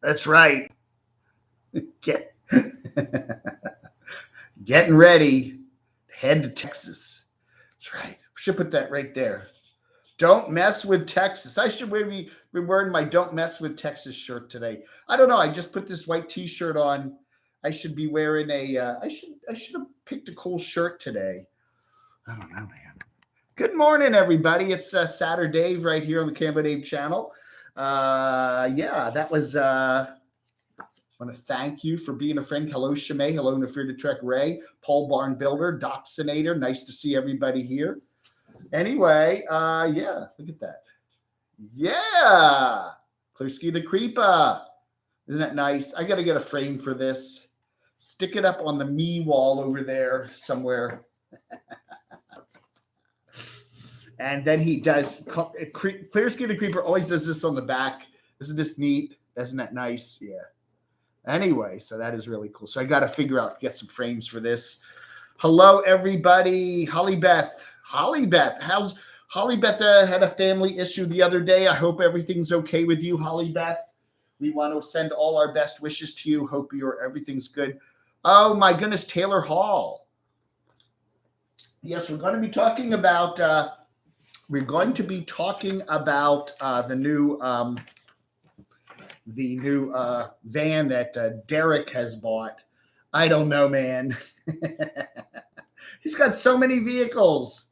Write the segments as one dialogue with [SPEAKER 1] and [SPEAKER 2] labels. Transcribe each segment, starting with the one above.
[SPEAKER 1] That's right. Get, getting ready to head to Texas. That's right. Should put that right there. Don't mess with Texas. I should maybe be wearing my "Don't mess with Texas" shirt today. I don't know. I just put this white T-shirt on. I should be wearing a. I should have picked a cool shirt today. I don't know, man. Good morning, everybody. It's Saturday right here on the Cambo Dave channel. Yeah, that was. I want to thank you for being a friend. Hello, Shimei. Hello, Nafir Trek Ray, Paul Barn Builder, Doxinator. Nice to see everybody here. Anyway, yeah, look at that. Yeah, Kluski the Creeper. Isn't that nice? I got to get a frame for this. Stick it up on the me wall over there somewhere. And then he does, Clearsky the Creeper always does this on the back. Isn't this neat? Isn't that nice? Yeah. Anyway, so that is really cool. So I got to figure out, get some frames for this. Hello, everybody. Hollybeth. How's Hollybeth? Had a family issue the other day. I hope everything's okay with you, Hollybeth. We want to send all our best wishes to you. Hope everything's good. Oh my goodness, Taylor Hall. Yes, we're going to be talking about the new van that Derek has bought. I don't know, man. He's got so many vehicles.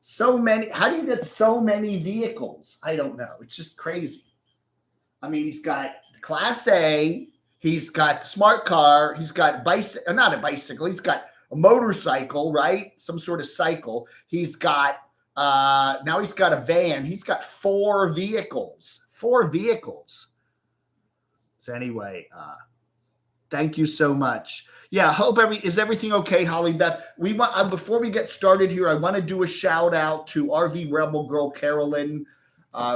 [SPEAKER 1] So many. How do you get so many vehicles? I don't know. It's just crazy. I mean, he's got Class A. He's got the smart car. He's got not a bicycle. He's got a motorcycle, right? Some sort of cycle. He's got, now he's got a van. He's got 4 vehicles. 4 vehicles. So anyway, thank you so much. Yeah, hope is everything okay, Holly Beth? We want before we get started here, I want to do a shout out to RV Rebel Girl Carolyn.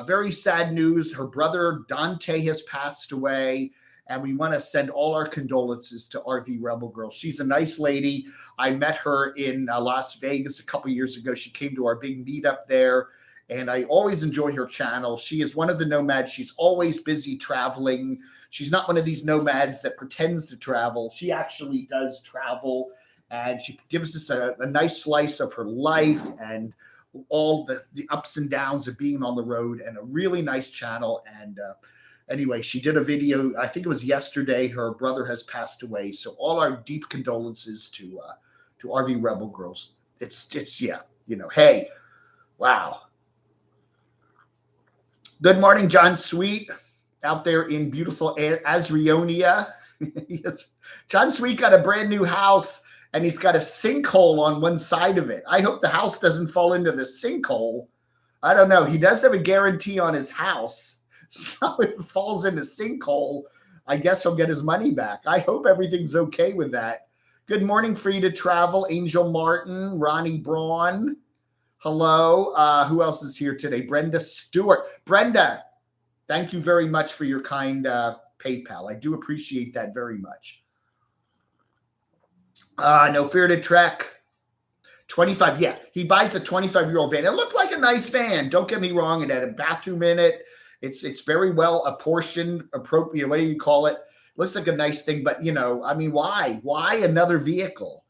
[SPEAKER 1] Very sad news. Her brother Dante has passed away, and we want to send all our condolences to RV Rebel Girl. She's a nice lady. I met her in Las Vegas a couple years ago. She came to our big meetup there, and I always enjoy her channel. She is one of the nomads. She's always busy traveling. She's not one of these nomads that pretends to travel. She actually does travel, and she gives us a nice slice of her life and all the ups and downs of being on the road, and a really nice channel. And anyway, she did a video, I think it was yesterday. Her brother has passed away. So all our deep condolences to RV Rebel Girls. It's yeah, hey, wow. Good morning, John Sweet. Out there in beautiful Azrionia. Yes. John Sweet got a brand new house, and he's got a sinkhole on one side of it. I hope the house doesn't fall into the sinkhole. I don't know. He does have a guarantee on his house. So if it falls in the sinkhole, I guess he'll get his money back. I hope everything's okay with that. Good morning, Free to Travel, Angel Martin, Ronnie Braun. Hello. Who else is here today? Brenda Stewart. Brenda, thank you very much for your kind PayPal. I do appreciate that very much. No Fear to Trek. 25. Yeah, he buys a 25-year-old van. It looked like a nice van. Don't get me wrong. It had a bathroom in it. It's very well apportioned, appropriate. What do you call it? Looks like a nice thing, but I mean, why? Why another vehicle?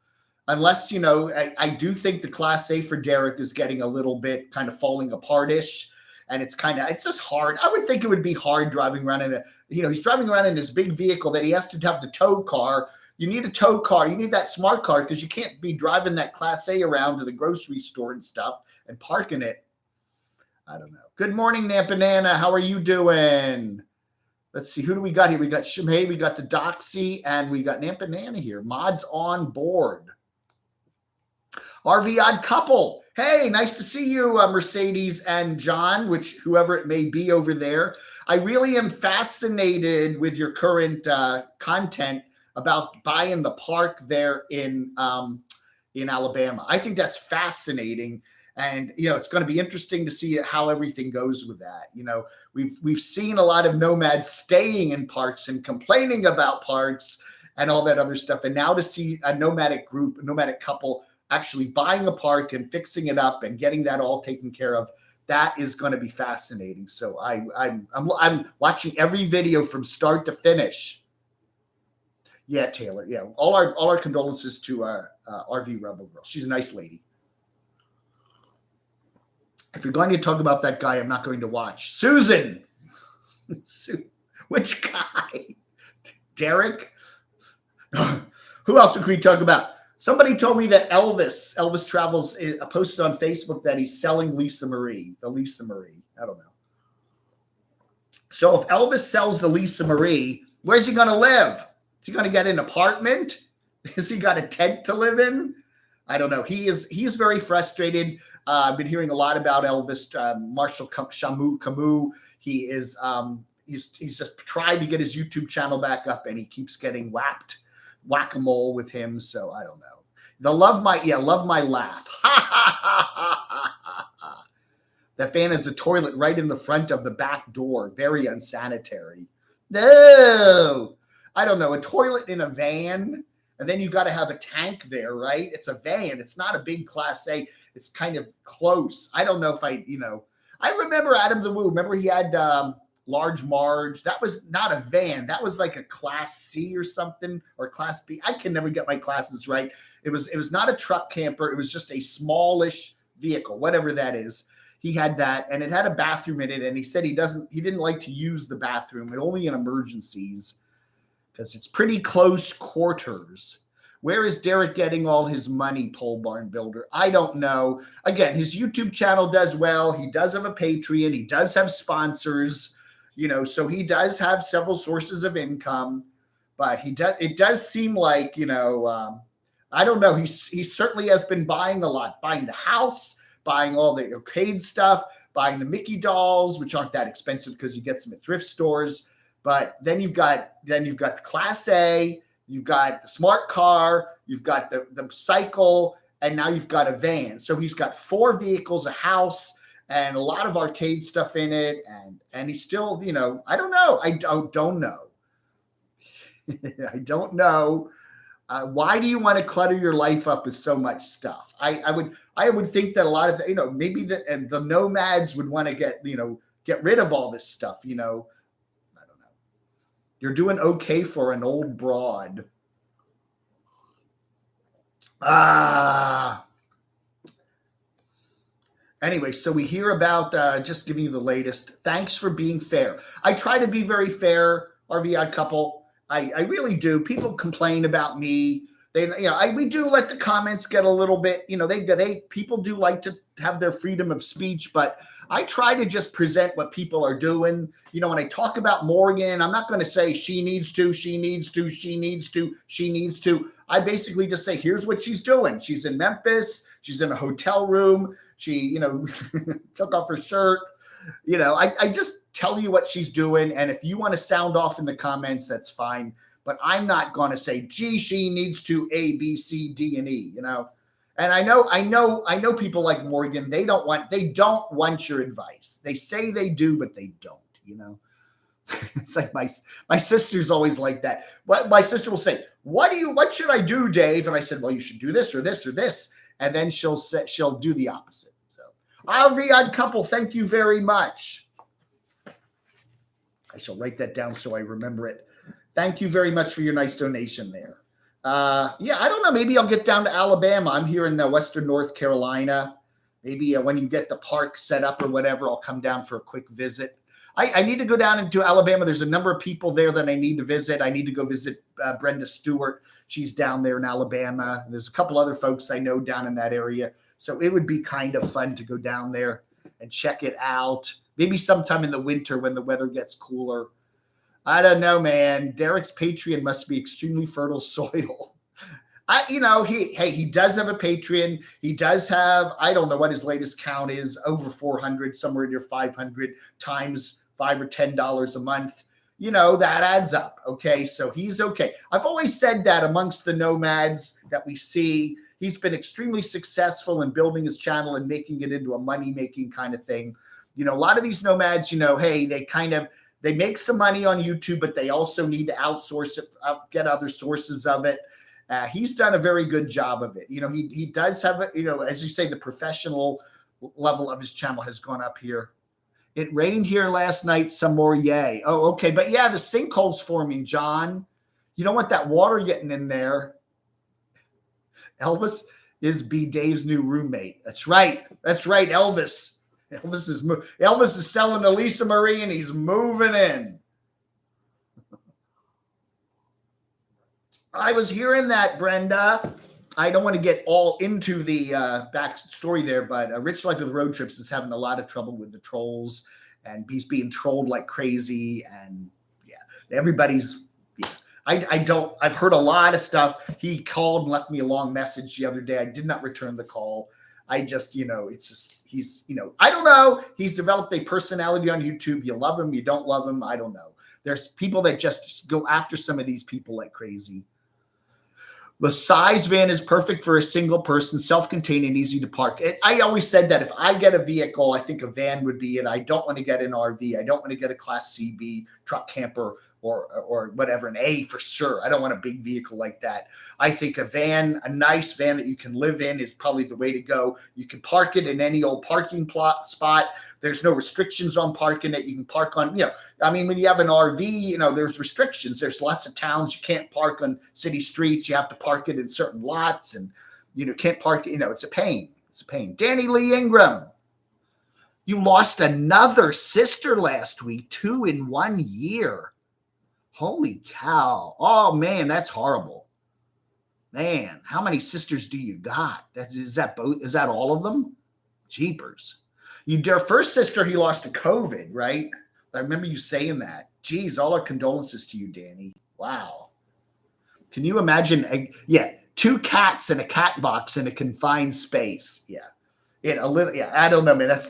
[SPEAKER 1] Unless I do think the Class A for Derek is getting a little bit kind of falling apart-ish. And it's just hard. I would think it would be hard driving around in he's driving around in this big vehicle that he has to have the tow car. You need a tow car. You need that smart car because you can't be driving that Class A around to the grocery store and stuff and parking it. I don't know. Good morning, Nampanana. How are you doing? Let's see. Who do we got here? We got Shimei, we got the Doxy, and we got Nampanana here. Mods on board. RV Odd Couple. Hey, nice to see you, Mercedes and John, whoever it may be over there. I really am fascinated with your current content about buying the park there in Alabama. I think that's fascinating, and it's going to be interesting to see how everything goes with that. We've seen a lot of nomads staying in parks and complaining about parks and all that other stuff, and now to see a nomadic couple actually buying a park and fixing it up and getting that all taken care of. That is going to be fascinating. So I'm watching every video from start to finish. Yeah, Taylor. Yeah, all our condolences to RV Rebel Girl. She's a nice lady. If you're going to talk about that guy, I'm not going to watch. Susan, which guy? Derek. Who else could we talk about? Somebody told me that Elvis Travels, posted on Facebook that he's selling Lisa Marie, the Lisa Marie. I don't know. So if Elvis sells the Lisa Marie, where's he going to live? Is he going to get an apartment? Has he got a tent to live in? I don't know. He's very frustrated. I've been hearing a lot about Elvis. Marshall Camus. He is he's just tried to get his YouTube channel back up, and he keeps getting whack-a-mole with him. So I don't know. Love my laugh. The fan has a toilet right in the front of the back door. Very unsanitary. No, I don't know. A toilet in a van, and then you got to have a tank there, right? It's a van. It's not a big Class A. It's kind of close. I don't know if I remember Adam the Woo. Remember he had Large Marge. That was not a van. That was like a Class C or something, or Class B. I can never get my classes right. It was not a truck camper. It was just a smallish vehicle, whatever that is. He had that, and it had a bathroom in it. And he said he didn't like to use the bathroom, only in emergencies, because it's pretty close quarters. Where is Derek getting all his money, Pole Barn Builder? I don't know. Again, his YouTube channel does well. He does have a Patreon. He does have sponsors, so he does have several sources of income. But it does seem like, I don't know. He certainly has been buying a lot, buying the house, buying all the arcade stuff, buying the Mickey dolls, which aren't that expensive because he gets them at thrift stores. But then you've got the Class A, you've got the smart car, you've got the cycle, and now you've got a van. So he's got 4 vehicles, a house, and a lot of arcade stuff in it. And he's still, I don't know. I don't know. I don't know. Why do you want to clutter your life up with so much stuff? I would think that a lot of maybe the Nomads would want to get rid of all this stuff. I don't know. You're doing okay for an old broad. Anyway, so we hear about just giving you the latest. Thanks for being fair. I try to be very fair, RV Odd Couple. I really do. People complain about me. We do let the comments get a little bit, people do like to have their freedom of speech, but I try to just present what people are doing. When I talk about Morgan, I'm not going to say she needs to. I basically just say, here's what she's doing. She's in Memphis. She's in a hotel room. She, took off her shirt. I just tell you what she's doing. And if you want to sound off in the comments, that's fine. But I'm not going to say, gee, she needs to A, B, C, D, and E, And I know people like Morgan, they don't want your advice. They say they do, but they don't, It's like my sister's always like that. But my sister will say, what should I do, Dave? And I said, well, you should do this or this or this. And then she'll do the opposite. So RV Odd Couple, thank you very much. I shall write that down so I remember it. Thank you very much for your nice donation there. I don't know. Maybe I'll get down to Alabama. I'm here in Western North Carolina. Maybe when you get the park set up or whatever, I'll come down for a quick visit. I need to go down into Alabama. There's a number of people there that I need to visit. I need to go visit Brenda Stewart. She's down there in Alabama. There's a couple other folks I know down in that area. So it would be kind of fun to go down there and check it out. Maybe sometime in the winter when the weather gets cooler. I don't know, man. Derek's Patreon must be extremely fertile soil. He does have a Patreon. He does have, I don't know what his latest count is, over 400, somewhere near 500 times $5 or $10 a month. That adds up. Okay. So he's okay. I've always said that amongst the Nomads that we see, he's been extremely successful in building his channel and making it into a money-making kind of thing. A lot of these Nomads, they make some money on YouTube, but they also need to outsource it, get other sources of it. He's done a very good job of it. He does have, as you say, the professional level of his channel has gone up here. It rained here last night, some more, yay. Oh, okay. But yeah, the sinkhole's forming, John. You don't want that water getting in there. Elvis is B. Dave's new roommate. That's right. That's right, Elvis. Elvis is selling to Lisa Marie, and he's moving in. I was hearing that, Brenda. I don't want to get all into the backstory there, but Rich Life with Road Trips is having a lot of trouble with the trolls, and he's being trolled like crazy. And yeah, everybody's. Yeah, I've heard a lot of stuff. He called and left me a long message the other day. I did not return the call. I just, it's just, he's, I don't know. He's developed a personality on YouTube. You love him, you don't love him. I don't know. There's people that just go after some of these people like crazy. The size van is perfect for a single person, self-contained and easy to park. I always said that if I get a vehicle, I think a van would be it. I don't want to get an RV. I don't want to get a Class CB truck camper or whatever, an A for sure. I don't want a big vehicle like that. I think a van, a nice van that you can live in is probably the way to go. You can park it in any old parking spot. There's no restrictions on parking it. You can park on, when you have an RV, there's restrictions. There's lots of towns you can't park on city streets. You have to park it in certain lots and, can't park, it's a pain. It's a pain. Danny Lee Ingram, you lost another sister last week, 2 in 1 year. Holy cow. Oh, man, that's horrible. Man, how many sisters do you got? Is that all of them? Jeepers. Your first sister, he lost to COVID, right? I remember you saying that. Geez, all our condolences to you, Danny. Wow. Can you imagine? 2 cats in a cat box in a confined space. Yeah. I don't know, man. That's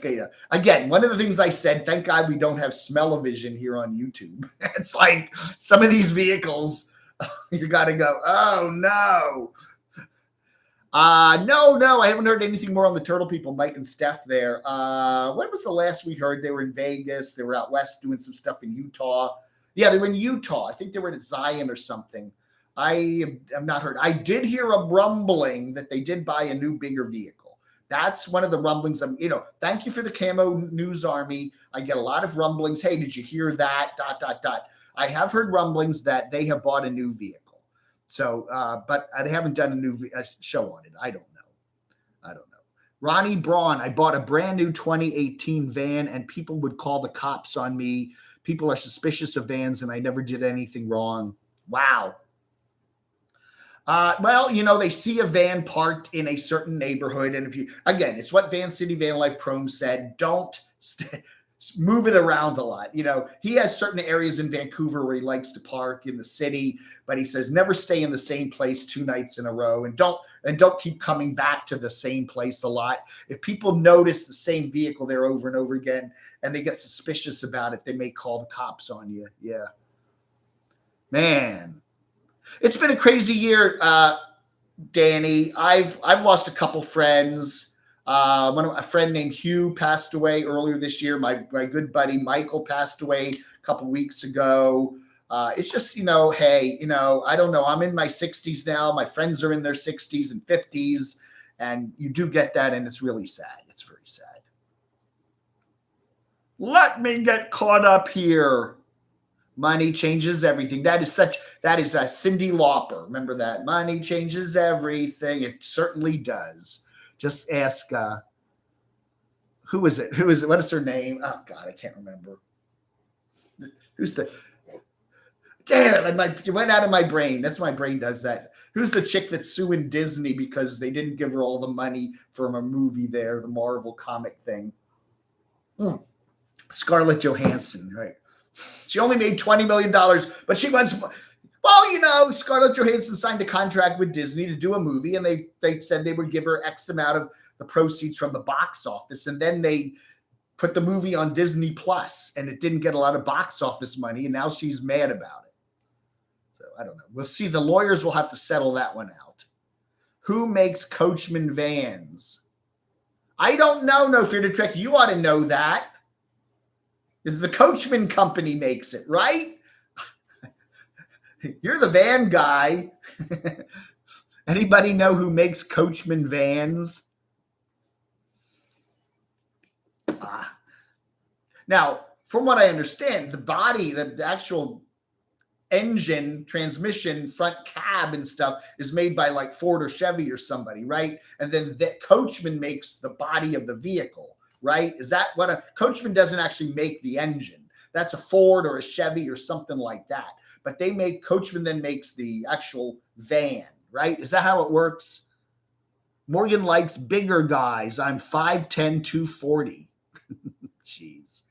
[SPEAKER 1] again, one of the things I said, thank God we don't have smell-o-vision here on YouTube. It's like some of these vehicles, you got to go, oh, no. No, I haven't heard anything more on the Turtle People, Mike and Steph there. When was the last we heard? They were in Vegas. They were out west doing some stuff in Utah. Yeah, they were in Utah. I think they were in Zion or something. I have not heard. I did hear a rumbling that they did buy a new, bigger vehicle. That's one of the rumblings. Thank you for the camo news army. I get a lot of rumblings. Hey, did you hear that? ... I have heard rumblings that they have bought a new vehicle. So, but they haven't done a new show on it. I don't know. Ronnie Braun, I bought a brand new 2018 van and people would call the cops on me. People are suspicious of vans and I never did anything wrong. Wow. They see a van parked in a certain neighborhood. And it's what Van City Van Life Chrome said, don't move it around a lot. He has certain areas in Vancouver where he likes to park in the city, but he says never stay in the same place 2 nights in a row and don't keep coming back to the same place a lot. If people notice the same vehicle there over and over again and they get suspicious about it, they may call the cops on you. Yeah. Man. It's been a crazy year, Danny. I've lost a couple friends. A friend named Hugh passed away earlier this year. My good buddy Michael passed away a couple weeks ago. It's just, I don't know. I'm in my 60s now. My friends are in their 60s and 50s. And you do get that, and it's really sad. It's very sad. Let me get caught up here. Money changes everything. That is Cyndi Lauper. Remember that? Money changes everything. It certainly does. Just ask, who is it? What is her name? Oh, God, I can't remember. Damn it, it went out of my brain. That's my brain does that. Who's the chick that's suing Disney because they didn't give her all the money from a movie there, the Marvel comic thing? Scarlett Johansson, right? She only made $20 million, but she wants, Scarlett Johansson signed a contract with Disney to do a movie, and they said they would give her X amount of the proceeds from the box office, and then they put the movie on Disney Plus, and it didn't get a lot of box office money, and now she's mad about it. So I don't know. We'll see. The lawyers will have to settle that one out. Who makes Coachman vans? I don't know, No Fear to Trek. You ought to know that. The Coachman Company makes it, right? You're the van guy. Anybody know who makes Coachman vans? Now, from what I understand, the body, the actual engine, transmission, front cab and stuff is made by like Ford or Chevy or somebody, right? And then the Coachman makes the body of the vehicle, right? Is that what a Coachman doesn't actually make the engine? That's a Ford or a Chevy or something like that. But they make Coachman then makes the actual van, right? Is that how it works? Morgan likes bigger guys. I'm 5'10", 240. Jeez.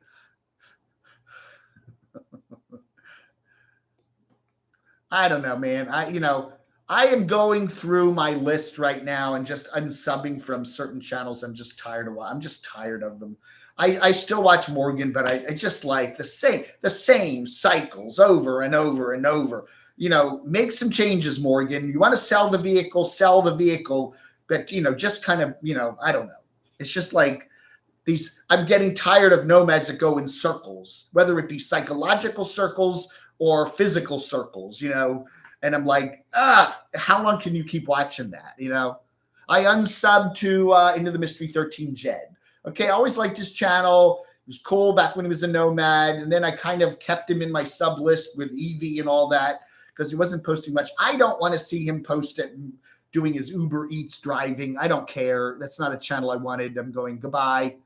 [SPEAKER 1] I don't know, man. I am going through my list right now and just unsubbing from certain channels. I'm just tired of them. I still watch Morgan, but I just like the same cycles over and over and over. Make some changes, Morgan. You want to sell the vehicle, but just kind of, I don't know. It's just like I'm getting tired of nomads that go in circles, whether it be psychological circles or physical circles, and I'm like, how long can you keep watching that? I unsubbed to Into the Mystery 13 Jed. Okay, I always liked his channel. It was cool back when he was a nomad, and then I kind of kept him in my sub list with Evie and all that because he wasn't posting much. I don't want to see him post it doing his Uber Eats driving. I don't care. That's not a channel I wanted. I'm going goodbye.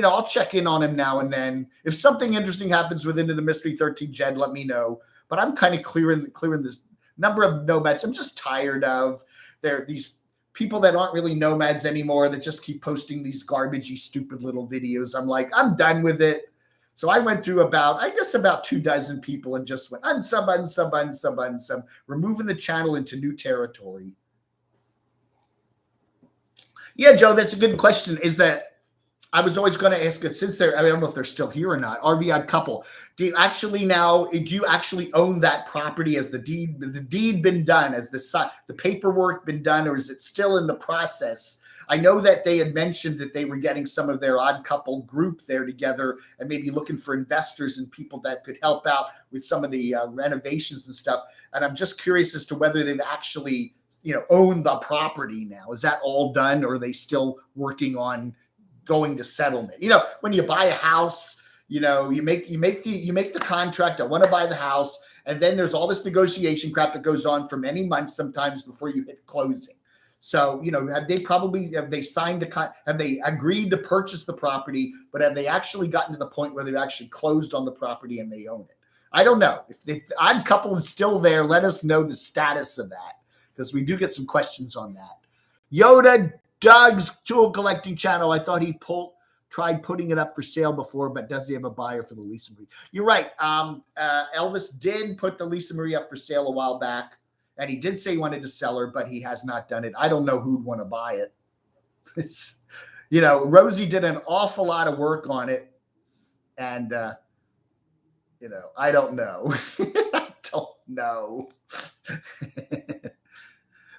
[SPEAKER 1] I'll check in on him now and then. If something interesting happens within the Mystery 13 Jed, let me know. But I'm kind of clearing this number of nomads. I'm just tired of these people that aren't really nomads anymore that just keep posting these garbagey, stupid little videos. I'm like, I'm done with it. So I went through about 24 people and just went unsub, removing the channel into new territory. Yeah, Joe, that's a good question. Is that I was always going to ask it since I don't know if they're still here or not. RV Odd Couple. Do you actually own that property? Has the deed been done? Has the paperwork been done, or is it still in the process? I know that they had mentioned that they were getting some of their Odd Couple group there together and maybe looking for investors and people that could help out with some of the renovations and stuff. And I'm just curious as to whether they've actually, owned the property now. Is that all done, or are they still working on going to settlement? When you buy a house, you make the contract. I want to buy the house, and then there's all this negotiation crap that goes on for many months sometimes before you hit closing. So have they signed have they agreed to purchase the property, but have they actually gotten to the point where they've actually closed on the property and they own it? I don't know. If the Odd Couple is still there, let us know the status of that, because we do get some questions on that. Yoda Doug's tool collecting channel. I thought he tried putting it up for sale before, but does he have a buyer for the Lisa Marie? You're right. Elvis did put the Lisa Marie up for sale a while back, and he did say he wanted to sell her, but he has not done it. I don't know who'd want to buy it. It's, Rosie did an awful lot of work on it, and I don't know. I don't know.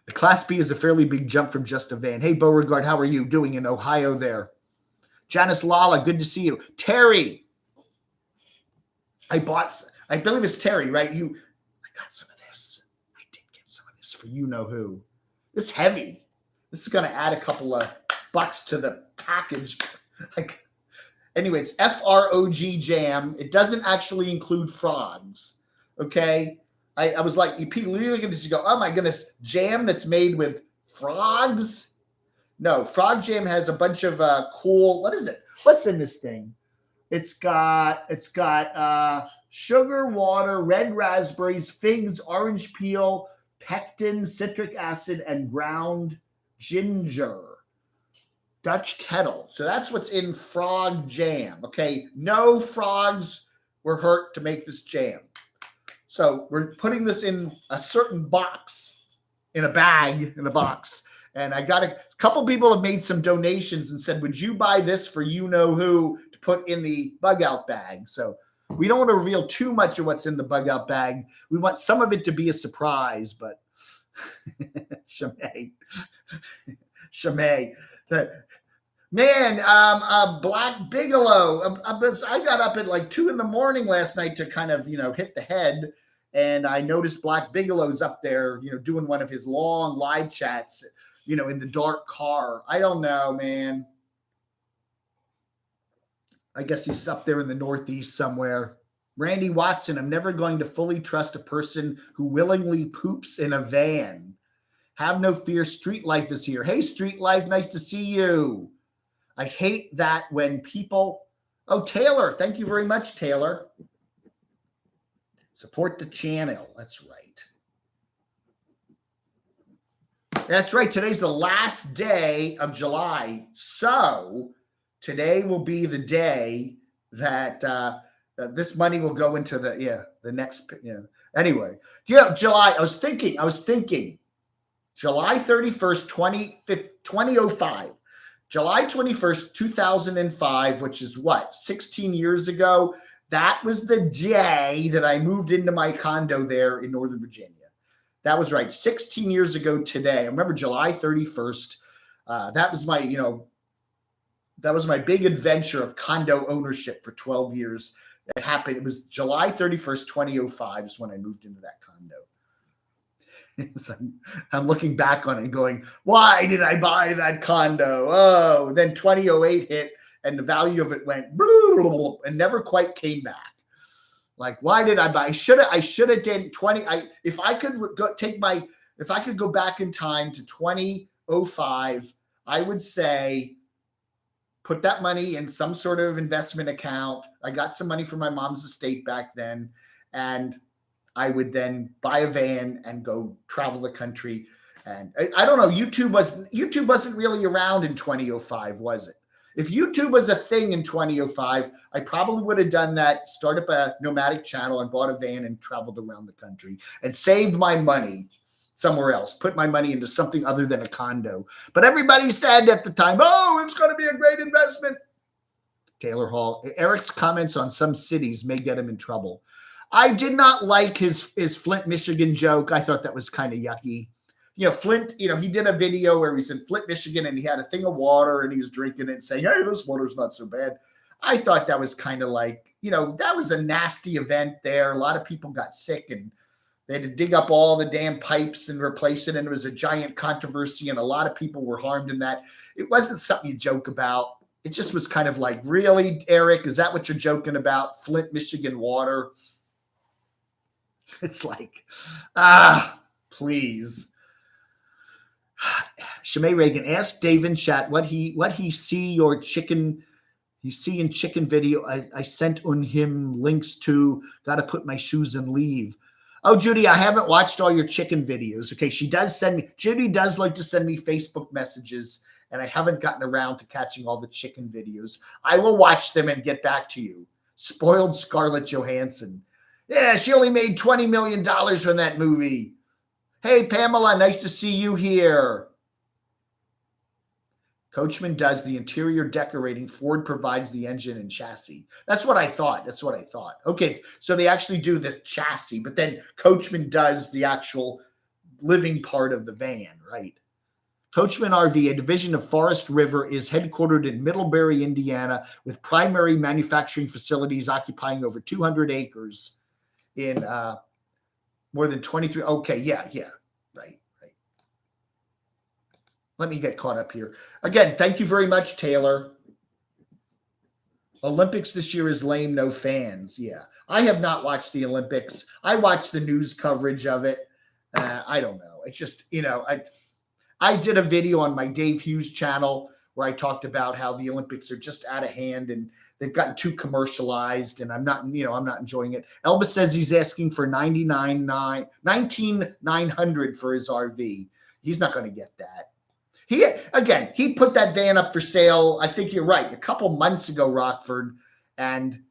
[SPEAKER 1] The Class B is a fairly big jump from just a van. Hey, Beauregard, how are you doing in Ohio there? Janice Lala, good to see you. Terry, I believe it's Terry, right? I got some of this. I did get some of this for you-know-who. It's heavy. This is going to add a couple of bucks to the package. Anyway, it's FROG jam. It doesn't actually include frogs, okay? I was like, you look at this, you go, oh my goodness, jam that's made with frogs? No, frog jam has a bunch of cool, what is it? What's in this thing? It's got sugar, water, red raspberries, figs, orange peel, pectin, citric acid, and ground ginger. Dutch kettle. So that's what's in frog jam. Okay, no frogs were hurt to make this jam. So we're putting this in a certain box, in a box. And I got a couple people have made some donations and said, would you buy this for you-know-who to put in the bug out bag? So we don't want to reveal too much of what's in the bug out bag. We want some of it to be a surprise, but Shamay. Man, Black Bigelow. I got up at like 2 a.m. last night to kind of, hit the head. And I noticed Black Bigelow's up there, doing one of his long live chats, in the dark car. I don't know, man. I guess he's up there in the Northeast somewhere. Randy Watson, I'm never going to fully trust a person who willingly poops in a van. Have no fear, Street Life is here. Hey, Street Life, nice to see you. I hate that when people. Oh, Taylor, thank you very much, Taylor. Support the channel. That's right. That's right. Today's the last day of July. So today will be the day that this money will go into the next. Anyway, July. I was thinking. July 31st, 2005. July 21st, 2005, which is what, 16 years ago? That was the day that I moved into my condo there in Northern Virginia. That was right. 16 years ago today. I remember July 31st. That was my big adventure of condo ownership for 12 years. That happened. It was July 31st, 2005 is when I moved into that condo. So I'm looking back on it and going, why did I buy that condo? Oh, then 2008 hit and the value of it went and never quite came back. Like, why did I buy? I should have done 20. If I could go back in time to 2005, I would say put that money in some sort of investment account. I got some money from my mom's estate back then, and I would then buy a van and go travel the country. And I don't know, YouTube wasn't really around in 2005, was it? If YouTube was a thing in 2005, I probably would have done that, start up a nomadic channel and bought a van and traveled around the country and saved my money somewhere else, put my money into something other than a condo. But everybody said at the time, oh, it's going to be a great investment. Taylor Hall, Eric's comments on some cities may get him in trouble. I did not like his Flint, Michigan joke. I thought that was kind of yucky. Flint, he did a video where he's in Flint, Michigan, and he had a thing of water and he was drinking it and saying, hey, this water's not so bad. I thought that was kind of like, that was a nasty event there. A lot of people got sick and they had to dig up all the damn pipes and replace it. And it was a giant controversy and a lot of people were harmed in that. It wasn't something you joke about. It just was kind of like, really, Eric, is that what you're joking about? Flint, Michigan water? It's like, please. Shemay Reagan, ask Dave in chat what he see in chicken video. I sent on him links to. Got to put my shoes and leave. Oh, Judy, I haven't watched all your chicken videos. Okay, Judy does like to send me Facebook messages, and I haven't gotten around to catching all the chicken videos. I will watch them and get back to you. Spoiled Scarlett Johansson. Yeah, she only made $20 million from that movie. Hey, Pamela, nice to see you here. Coachman does the interior decorating. Ford provides the engine and chassis. That's what I thought. Okay, so they actually do the chassis, but then Coachman does the actual living part of the van, right? Coachman RV, a division of Forest River, is headquartered in Middlebury, Indiana, with primary manufacturing facilities occupying over 200 acres in more than 23. Okay, yeah, right. Let me get caught up here. Again, thank you very much, Taylor. Olympics this year is lame, no fans. Yeah, I have not watched the Olympics. I watched the news coverage of it. I don't know. It's just, I did a video on my Dave Hughes channel where I talked about how the Olympics are just out of hand and they've gotten too commercialized, and I'm not enjoying it. Elvis says he's asking for $19,900 for his RV. He's not going to get that. He put that van up for sale. I think you're right. A couple months ago, Rockford, and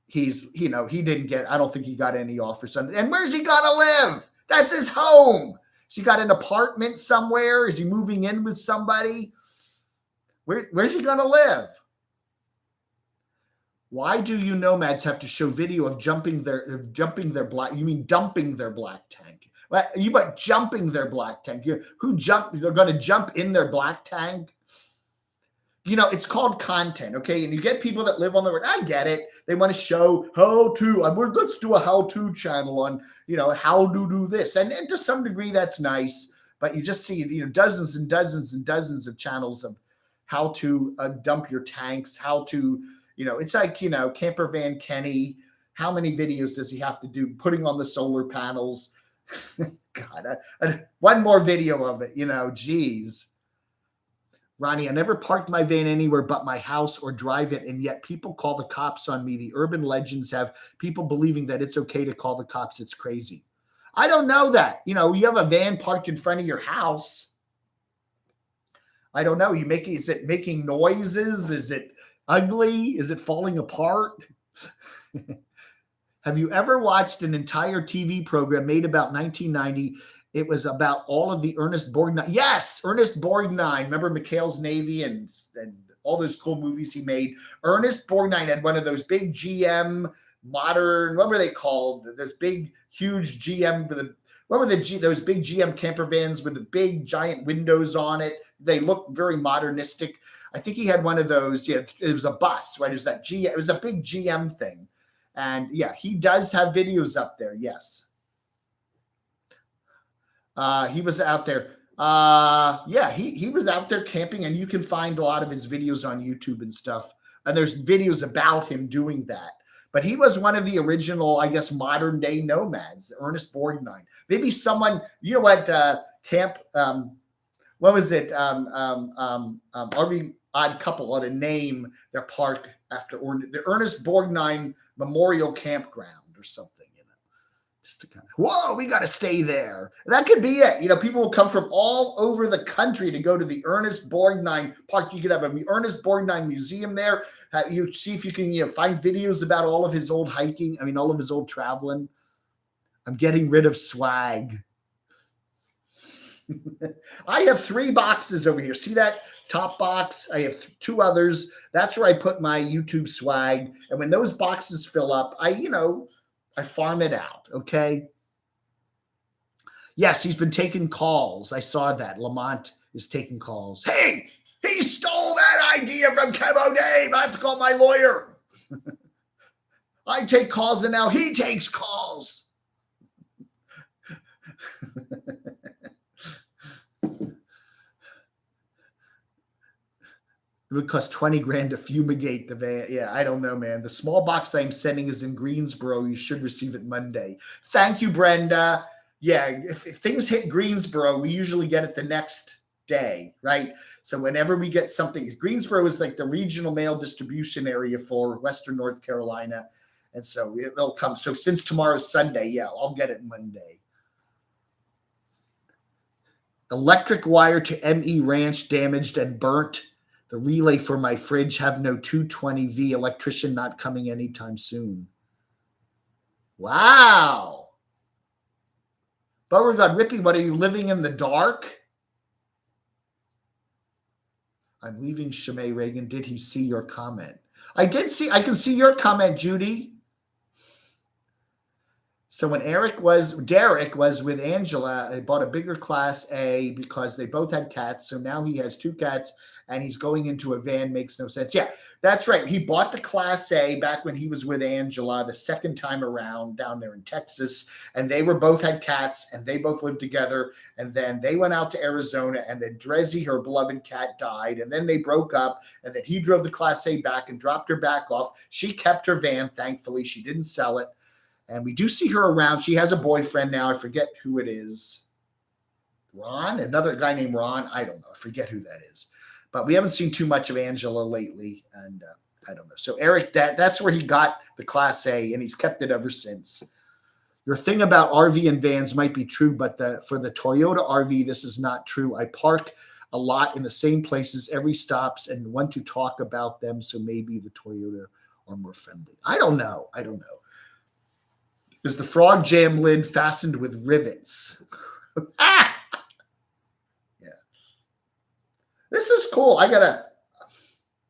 [SPEAKER 1] he didn't get. I don't think he got any offers on it. And where's he gonna live? That's his home. Has he got an apartment somewhere? Is he moving in with somebody? Where's he gonna live? Why do you nomads have to show video of dumping their black? You mean dumping their black tank? You but jumping their black tank. Who jump? They're going to jump in their black tank. It's called content, okay? And you get people that live on the road. I get it. They want to show how to. Let's do a how-to channel on, how to do this. And to some degree, that's nice. But you just see, dozens and dozens and dozens of channels of how to dump your tanks, how to, It's like, Camper Van Kenny. How many videos does he have to do putting on the solar panels? God, one more video of it, geez. Ronnie, I never parked my van anywhere but my house or drive it, and yet people call the cops on me. The urban legends have people believing that it's okay to call the cops. It's crazy. I don't know that. You have a van parked in front of your house. I don't know. Is it making noises? Is it ugly? Is it falling apart? Have you ever watched an entire TV program made about 1990? It was about all of the Ernest Borgnine. Yes, Ernest Borgnine. Remember McHale's Navy and all those cool movies he made? Ernest Borgnine had one of those big GM modern, what were they called? Those big, huge GM, those big GM camper vans with the big giant windows on it? They looked very modernistic. I think he had one of those. Yeah, it was a bus, right? It was a big GM thing. And yeah, he does have videos up there. Yes. He was out there. Yeah, he was out there camping, and you can find a lot of his videos on YouTube and stuff. And there's videos about him doing that. But he was one of the original, I guess, modern day nomads, Ernest Borgnine. Maybe someone, what was it? RV Odd Couple ought to name their park after the Ernest Borgnine Memorial Campground or something. Just to kind of, whoa, we got to stay there. That could be it. People will come from all over the country to go to the Ernest Borgnine Park. You could have an Ernest Borgnine museum there. You see if you can find videos about all of his old hiking. All of his old traveling. I'm getting rid of swag. I have 3 boxes over here. See that top box? I have 2 others. That's where I put my YouTube swag. And when those boxes fill up, I farm it out, okay? Yes, he's been taking calls. I saw that. Lamont is taking calls. Hey, he stole that idea from Kevo Dave. I have to call my lawyer. I take calls, and now he takes calls. It would cost 20 grand to fumigate the van. Yeah, I don't know, man. The small box I'm sending is in Greensboro. You should receive it Monday. Thank you, Brenda. Yeah, if things hit Greensboro, we usually get it the next day, right? So whenever we get something, Greensboro is like the regional mail distribution area for Western North Carolina. And so it'll come. So since tomorrow's Sunday, yeah, I'll get it Monday. Electric wire to ME Ranch damaged and burnt. The relay for my fridge have no 220V. Electrician not coming anytime soon. Wow. Beauregard Rippy, what are you living in the dark? I'm leaving Shimei Reagan. Did he see your comment? I can see your comment, Judy. So when Derek was with Angela, they bought a bigger Class A because they both had cats. So now he has 2 cats and he's going into a van. Makes no sense. Yeah, that's right. He bought the Class A back when he was with Angela the second time around down there in Texas. And they both had cats and they both lived together. And then they went out to Arizona and then Drezzy, her beloved cat, died. And then they broke up and then he drove the Class A back and dropped her back off. She kept her van. Thankfully, she didn't sell it. And we do see her around. She has a boyfriend now. I forget who it is. Ron? Another guy named Ron? I don't know. I forget who that is. But we haven't seen too much of Angela lately. And I don't know. So Eric, that's where he got the Class A, and he's kept it ever since. Your thing about RV and vans might be true, but for the Toyota RV, this is not true. I park a lot in the same places every stops and want to talk about them. So maybe the Toyota are more friendly. I don't know. Is the frog jam lid fastened with rivets? Yeah. This is cool. I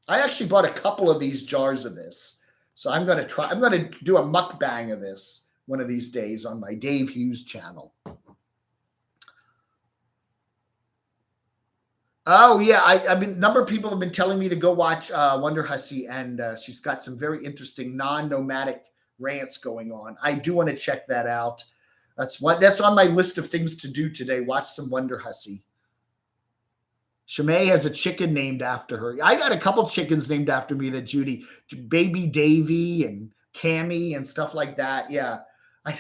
[SPEAKER 1] actually bought a couple of these jars of this. So I'm going to do a mukbang of this one of these days on my Dave Hughes channel. Oh, yeah. A number of people have been telling me to go watch Wonder Hussy, and she's got some very interesting non-nomadic rants going on. I do want to check that out. That's on my list of things to do today. Watch some Wonder Hussy. Shimei has a chicken named after her. I got a couple chickens named after me that Judy, Baby Davy and Cammy and stuff like that. Yeah. I,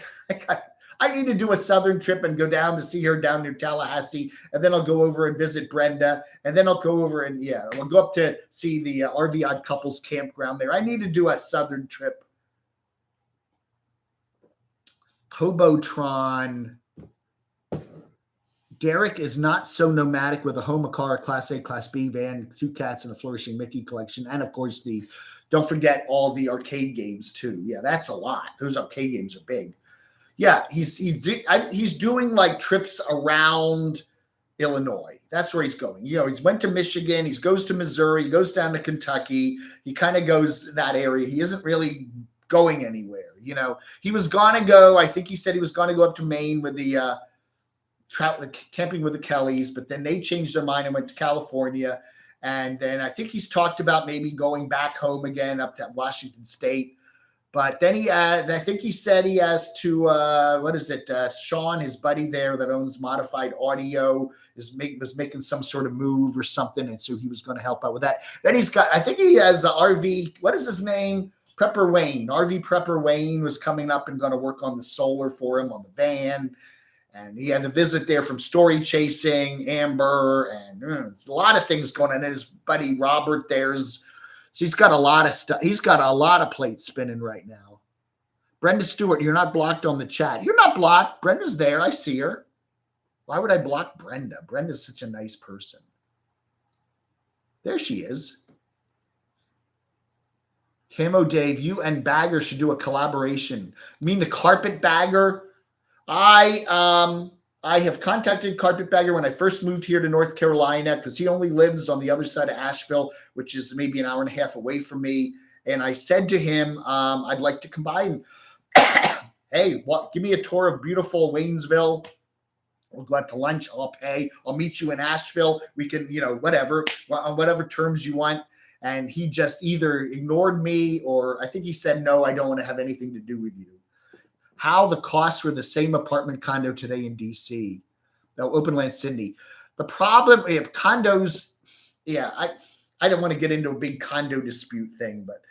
[SPEAKER 1] I need to do a southern trip and go down to see her down near Tallahassee. And then I'll go over and visit Brenda. And then I'll go over and, yeah, we'll go up to see the RV Odd Couples campground there. I need to do a southern trip. Hobotron. Derek is not so nomadic with a home, a car, a Class A, Class B van, 2 cats, and a flourishing Mickey collection. And, of course, don't forget all the arcade games, too. Yeah, that's a lot. Those arcade games are big. Yeah, he's doing, like, trips around Illinois. That's where he's going. You know, he's went to Michigan. He goes to Missouri. He goes down to Kentucky. He kind of goes that area. He isn't really going anywhere. You know, he was going to go, I think he said he was going to go up to Maine with the camping with the Kellys, but then they changed their mind and went to California. And then I think he's talked about maybe going back home again up to Washington State. But then I think he said he has to, Sean, his buddy there that owns Modified Audio, was making some sort of move or something. And so he was going to help out with that. Then I think he has a RV, what is his name? Prepper Wayne. RV Prepper Wayne was coming up and going to work on the solar for him on the van. And he had the visit there from Story Chasing, Amber, and a lot of things going on. And his buddy Robert so he's got a lot of stuff. He's got a lot of plates spinning right now. Brenda Stewart, you're not blocked on the chat. You're not blocked. Brenda's there. I see her. Why would I block Brenda? Brenda's such a nice person. There she is. Camo Dave, you and Bagger should do a collaboration. You mean the carpet bagger? I have contacted Carpetbagger when I first moved here to North Carolina because he only lives on the other side of Asheville, which is maybe an hour and a half away from me. And I said to him, I'd like to combine. Hey, give me a tour of beautiful Waynesville. We'll go out to lunch. I'll pay. I'll meet you in Asheville. We can, whatever, on whatever terms you want. And he just either ignored me or I think he said, no, I don't want to have anything to do with you. How the costs for the same apartment condo today in D.C. No, Openland Sydney. The problem, condos, I don't want to get into a big condo dispute thing, but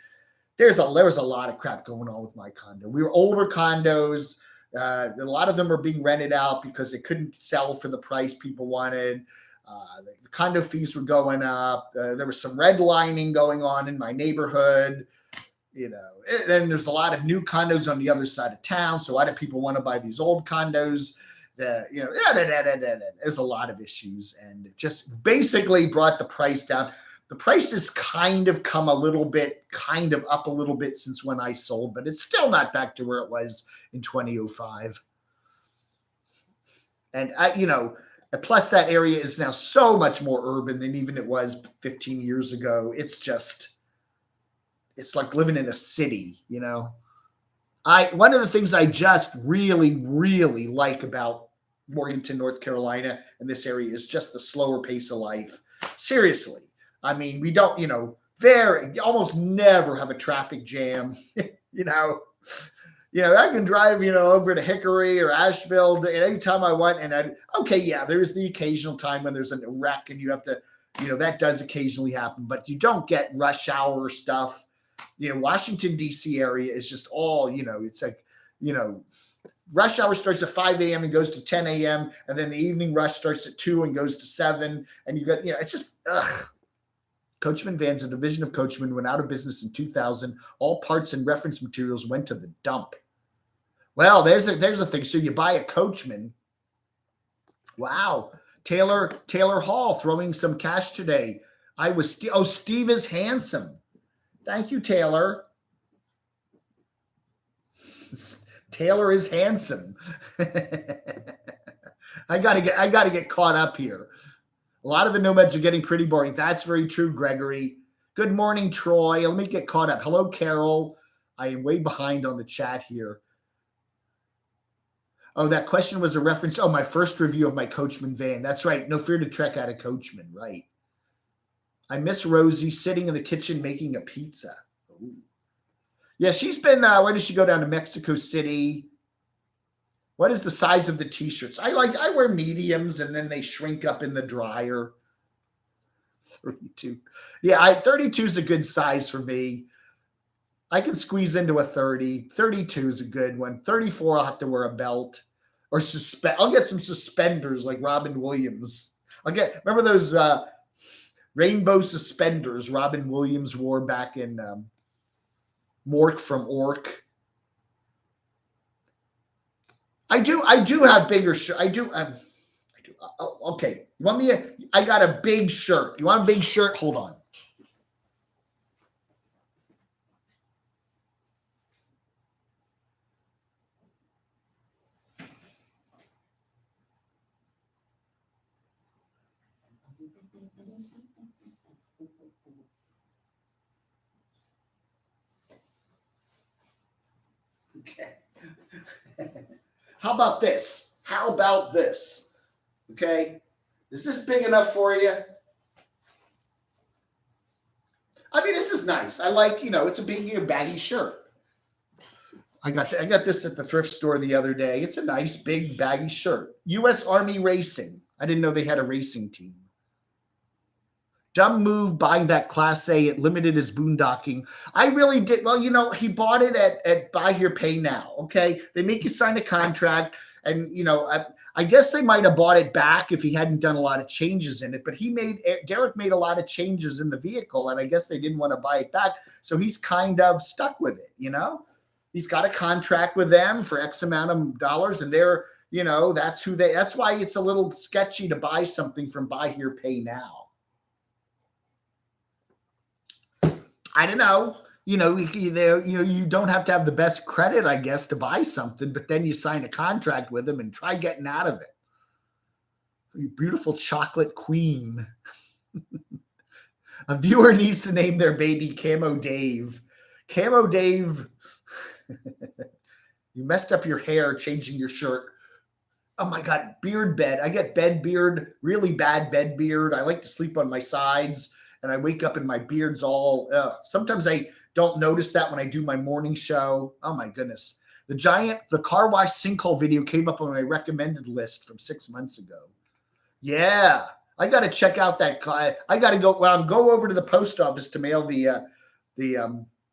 [SPEAKER 1] there was a lot of crap going on with my condo. We were older condos. A lot of them are being rented out because they couldn't sell for the price people wanted. The condo fees were going up. There was some redlining going on in my neighborhood. Then there's a lot of new condos on the other side of town. So why do people want to buy these old condos? There's a lot of issues, and it just basically brought the price down. The price has kind of up a little bit since when I sold, but it's still not back to where it was in 2005. And plus that area is now so much more urban than even it was 15 years ago. It's like living in a city, One of the things I just really, really like about Morganton, North Carolina, and this area is just the slower pace of life. Seriously. I mean, we don't, almost never have a traffic jam, I can drive, over to Hickory or Asheville anytime I want. And there's the occasional time when there's a wreck and you have to, that does occasionally happen, but you don't get rush hour stuff. Washington, D.C. area is just all, it's like, rush hour starts at 5 a.m. and goes to 10 a.m. And then the evening rush starts at 2 and goes to 7. And you got, it's just, Coachman Vans, a division of Coachman, went out of business in 2000. All parts and reference materials went to the dump. Well, there's a thing. So you buy a Coachman. Wow. Taylor Hall throwing some cash today. Steve is handsome. Thank you, Taylor. Taylor is handsome. I gotta get caught up here. A lot of the Nomads are getting pretty boring. That's very true, Gregory. Good morning, Troy. Let me get caught up. Hello, Carol. I am way behind on the chat here. Oh, that question was a reference. Oh, my first review of my Coachman van. That's right. No fear to trek out of Coachman. Right. I miss Rosie sitting in the kitchen making a pizza. Ooh. Yeah, she's been, where did she go down to Mexico City? What is the size of the t-shirts? I wear mediums and then they shrink up in the dryer. 32. Yeah, 32 is a good size for me. I can squeeze into a 30. 32 is a good one. 34, I'll have to wear a belt or I'll get some suspenders like Robin Williams. Remember those rainbow suspenders Robin Williams wore back in Mork from Ork. I do have bigger shirt. I do. Okay. You want me? I got a big shirt. You want a big shirt? Hold on. Okay. How about this? How about this? Okay. Is this big enough for you? I mean, this is nice. I like, it's a big, baggy shirt. I got this at the thrift store the other day. It's a nice, big, baggy shirt. U.S. Army Racing. I didn't know they had a racing team. Dumb move buying that Class A. It limited his boondocking. I really did. Well, he bought it at Buy Here, Pay Now. Okay. They make you sign a contract. And, I guess they might have bought it back if he hadn't done a lot of changes in it. But Derek made a lot of changes in the vehicle. And I guess they didn't want to buy it back. So he's kind of stuck with it, He's got a contract with them for X amount of dollars. And they're, that's why it's a little sketchy to buy something from Buy Here, Pay Now. I don't know. You don't have to have the best credit, I guess, to buy something, but then you sign a contract with them and try getting out of it. You beautiful chocolate queen. A viewer needs to name their baby Camo Dave. Camo Dave, you messed up your hair changing your shirt. Oh my God, beard bed. I get bed beard, really bad bed beard. I like to sleep on my sides. And I wake up and my beard's all, sometimes I don't notice that when I do my morning show. Oh my goodness. The car wash sinkhole video came up on my recommended list from 6 months ago. Yeah. I got to check out that car. I got to go over to the post office to mail the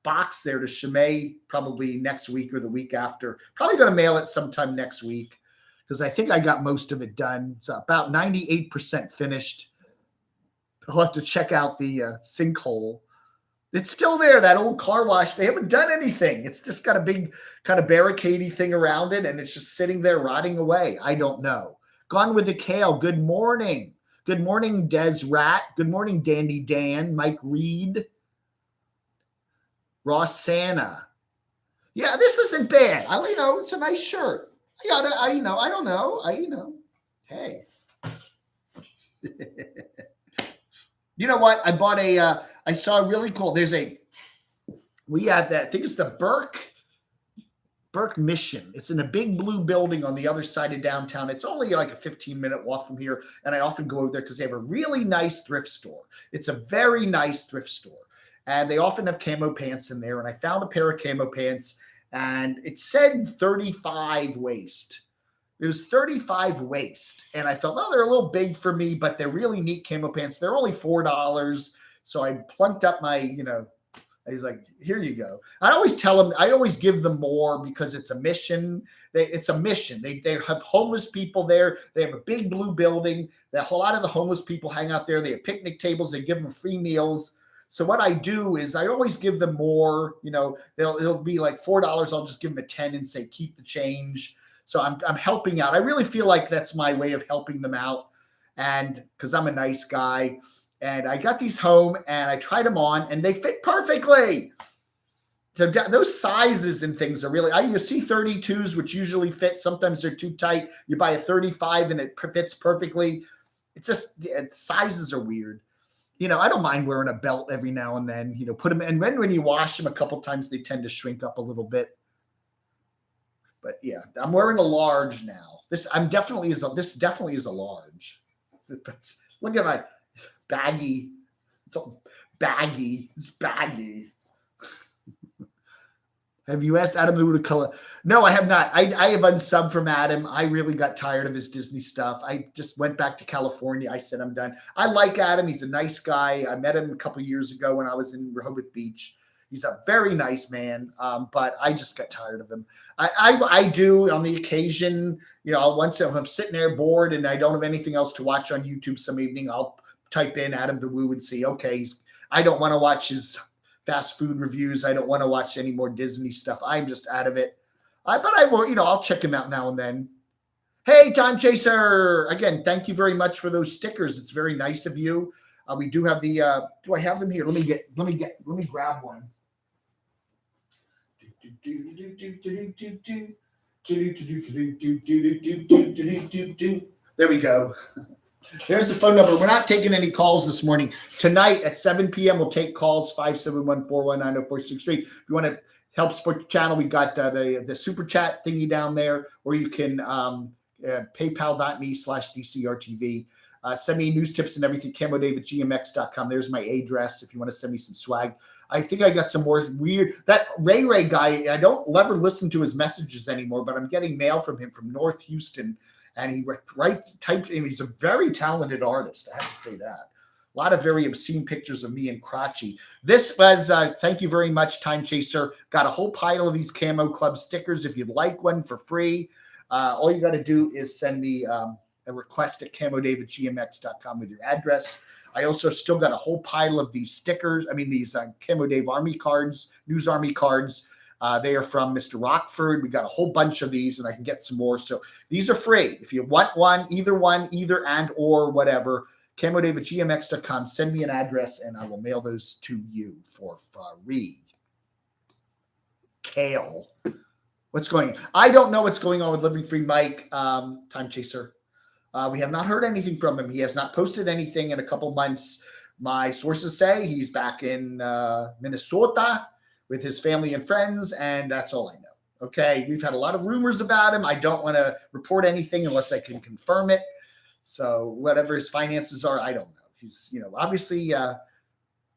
[SPEAKER 1] box there to Shimei probably next week or the week after. Probably going to mail it sometime next week because I think I got most of it done. It's about 98% finished. I'll have to check out the sinkhole. It's still there, that old car wash. They haven't done anything. It's just got a big kind of barricade-y thing around it, and it's just sitting there rotting away. I don't know. Gone with the Kale. Good morning. Good morning, Des Rat. Good morning, Dandy Dan, Mike Reed, Ross Santa. Yeah, this isn't bad. It's a nice shirt. I don't know. Hey. You know what? I saw a really cool, we have that, I think it's the Burke Mission. It's in a big blue building on the other side of downtown. It's only like a 15-minute walk from here. And I often go over there because they have a really nice thrift store. It's a very nice thrift store. And they often have camo pants in there. And I found a pair of camo pants and it said 35 waist. It was 35 waist. And I thought, well, they're a little big for me, but they're really neat camo pants. They're only $4. So I plunked up my, he's like, here you go. I always give them more because it's a mission. It's a mission. They have homeless people there. They have a big blue building. A whole lot of the homeless people hang out there. They have picnic tables. They give them free meals. So what I do is I always give them more, it'll be like $4. I'll just give them a 10 and say, keep the change. So I'm helping out. I really feel like that's my way of helping them out. And because I'm a nice guy. And I got these home and I tried them on and they fit perfectly. So those sizes and things are really, you see 32s, which usually fit. Sometimes they're too tight. You buy a 35 and it fits perfectly. It's just, sizes are weird. I don't mind wearing a belt every now and then, put them, and when you wash them a couple times, they tend to shrink up a little bit. But yeah, I'm wearing a large now. This definitely is a large. Look at my baggy. It's all baggy. It's baggy. Have you asked Adam the color? No, I have not. I have unsubbed from Adam. I really got tired of his Disney stuff. I just went back to California. I said I'm done. I like Adam. He's a nice guy. I met him a couple years ago when I was in Rehoboth Beach. He's a very nice man, but I just got tired of him. I do on the occasion, once if I'm sitting there bored and I don't have anything else to watch on YouTube some evening, I'll type in Adam the Woo and see, okay, I don't want to watch his fast food reviews. I don't want to watch any more Disney stuff. I'm just out of it. But I will, I'll check him out now and then. Hey, Time Chaser. Again, thank you very much for those stickers. It's very nice of you. We do have the, do I have them here? Let me grab one. There we go. There's the phone number. We're not taking any calls this morning. Tonight at 7 p.m., we'll take calls, 571-419-0463. If you want to help support the channel, we got the super chat thingy down there, or you can paypal.me/DCRTV. Send me news tips and everything, camodave@gmx.com. There's my address if you want to send me some swag. I think I got some more weird. That Ray guy, I don't ever listen to his messages anymore, but I'm getting mail from him from North Houston. And he typed in, he's a very talented artist. I have to say that. A lot of very obscene pictures of me and Crotchy. This was, thank you very much, Time Chaser. Got a whole pile of these Camo Club stickers. If you'd like one for free, all you got to do is send me a request at camodave@gmx.com with your address. I also still got a whole pile of these stickers. I mean, these Camo Dave Army cards, News Army cards. They are from Mr. Rockford. We got a whole bunch of these, and I can get some more. So these are free. If you want one, either and or whatever, camodave@gmx.com. Send me an address, and I will mail those to you for free. Kale. What's going on? I don't know what's going on with Living Free Mike, Time Chaser. We have not heard anything from him. He has not posted anything in a couple months. My sources say he's back in Minnesota with his family and friends, and that's all I know. Okay, we've had a lot of rumors about him. I don't want to report anything unless I can confirm it. So whatever his finances are, I don't know. He's, obviously,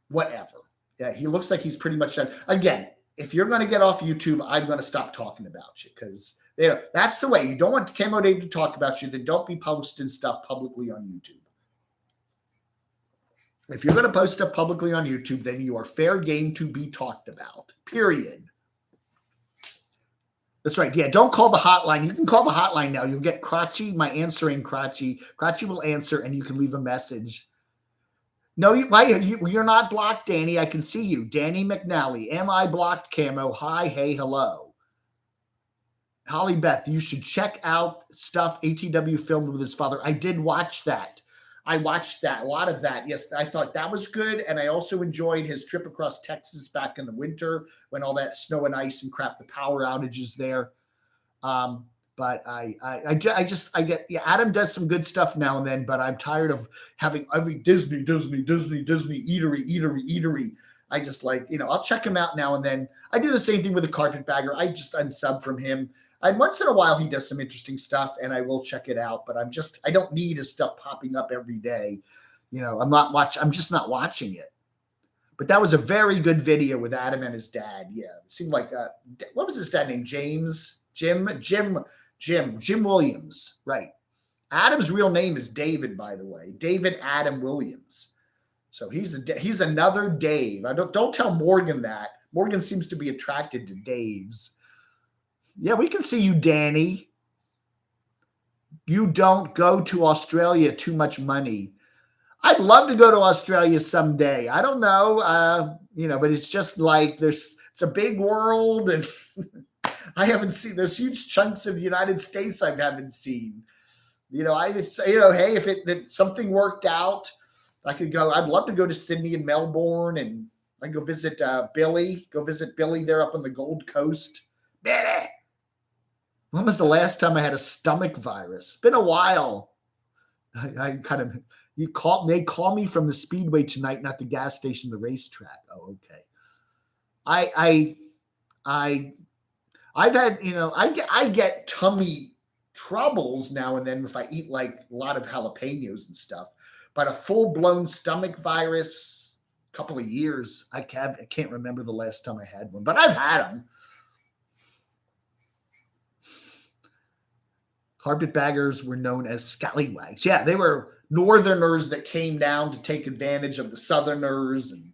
[SPEAKER 1] whatever. Yeah, he looks like he's pretty much done. Again, if you're going to get off YouTube, I'm going to stop talking about you because that's the way. You don't want Camo Dave to talk about you, then don't be posting stuff publicly on YouTube. If you're going to post stuff publicly on YouTube, then you are fair game to be talked about, period. That's right. Yeah, don't call the hotline. You can call the hotline now. You'll get Crotchy, my answering Crotchy. Crotchy will answer, and you can leave a message. No, you're not blocked, Danny. I can see you. Danny McNally. Am I blocked, Camo? Hi, hey, hello. Holly Beth, you should check out stuff ATW filmed with his father. I did watch that. I watched that, a lot of that. Yes, I thought that was good. And I also enjoyed his trip across Texas back in the winter when all that snow and ice and crap, the power outages there. But I get, yeah, Adam does some good stuff now and then, but I'm tired of having every Disney eatery. I just like, I'll check him out now and then. I do the same thing with the Carpetbagger. I just unsub from him. And once in a while, he does some interesting stuff, and I will check it out. But I don't need his stuff popping up every day. I'm just not watching it. But that was a very good video with Adam and his dad. Yeah, it seemed like what was his dad name? Jim Williams. Right. Adam's real name is David, by the way. David Adam Williams. So he's another Dave. Don't tell Morgan that. Morgan seems to be attracted to Daves. Yeah, we can see you, Danny. You don't go to Australia, too much money. I'd love to go to Australia someday. I don't know, but it's just like it's a big world, and I haven't seen. There's huge chunks of the United States I haven't seen. Hey, if something worked out, I could go. I'd love to go to Sydney and Melbourne, and I go visit Billy. Go visit Billy there up on the Gold Coast. Billy. When was the last time I had a stomach virus? It's been a while. They call me from the Speedway tonight, not the gas station, the racetrack. Oh, okay. I've had, I get tummy troubles now and then if I eat like a lot of jalapenos and stuff. But a full-blown stomach virus, a couple of years, I can't remember the last time I had one, but I've had them. Carpetbaggers were known as scallywags. Yeah, they were northerners that came down to take advantage of the southerners. And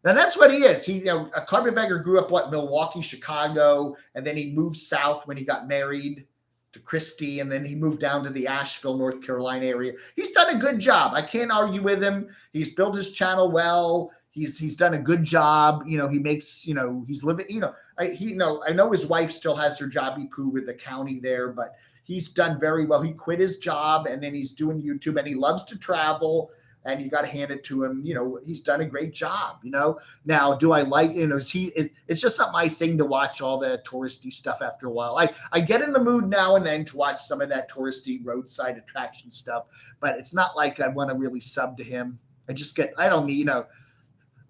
[SPEAKER 1] that's what he is. A carpetbagger grew up, Milwaukee, Chicago, and then he moved south when he got married to Christy, and then he moved down to the Asheville, North Carolina area. He's done a good job. I can't argue with him. He's built his channel well. He's done a good job. He makes, he's living, I know his wife still has her jobby poo with the county there, but he's done very well. He quit his job and then he's doing YouTube, and he loves to travel, and you got to hand it to him. He's done a great job, Now, do I like, it's just not my thing to watch all the touristy stuff after a while. I get in the mood now and then to watch some of that touristy roadside attraction stuff, but it's not like I want to really sub to him. I don't need,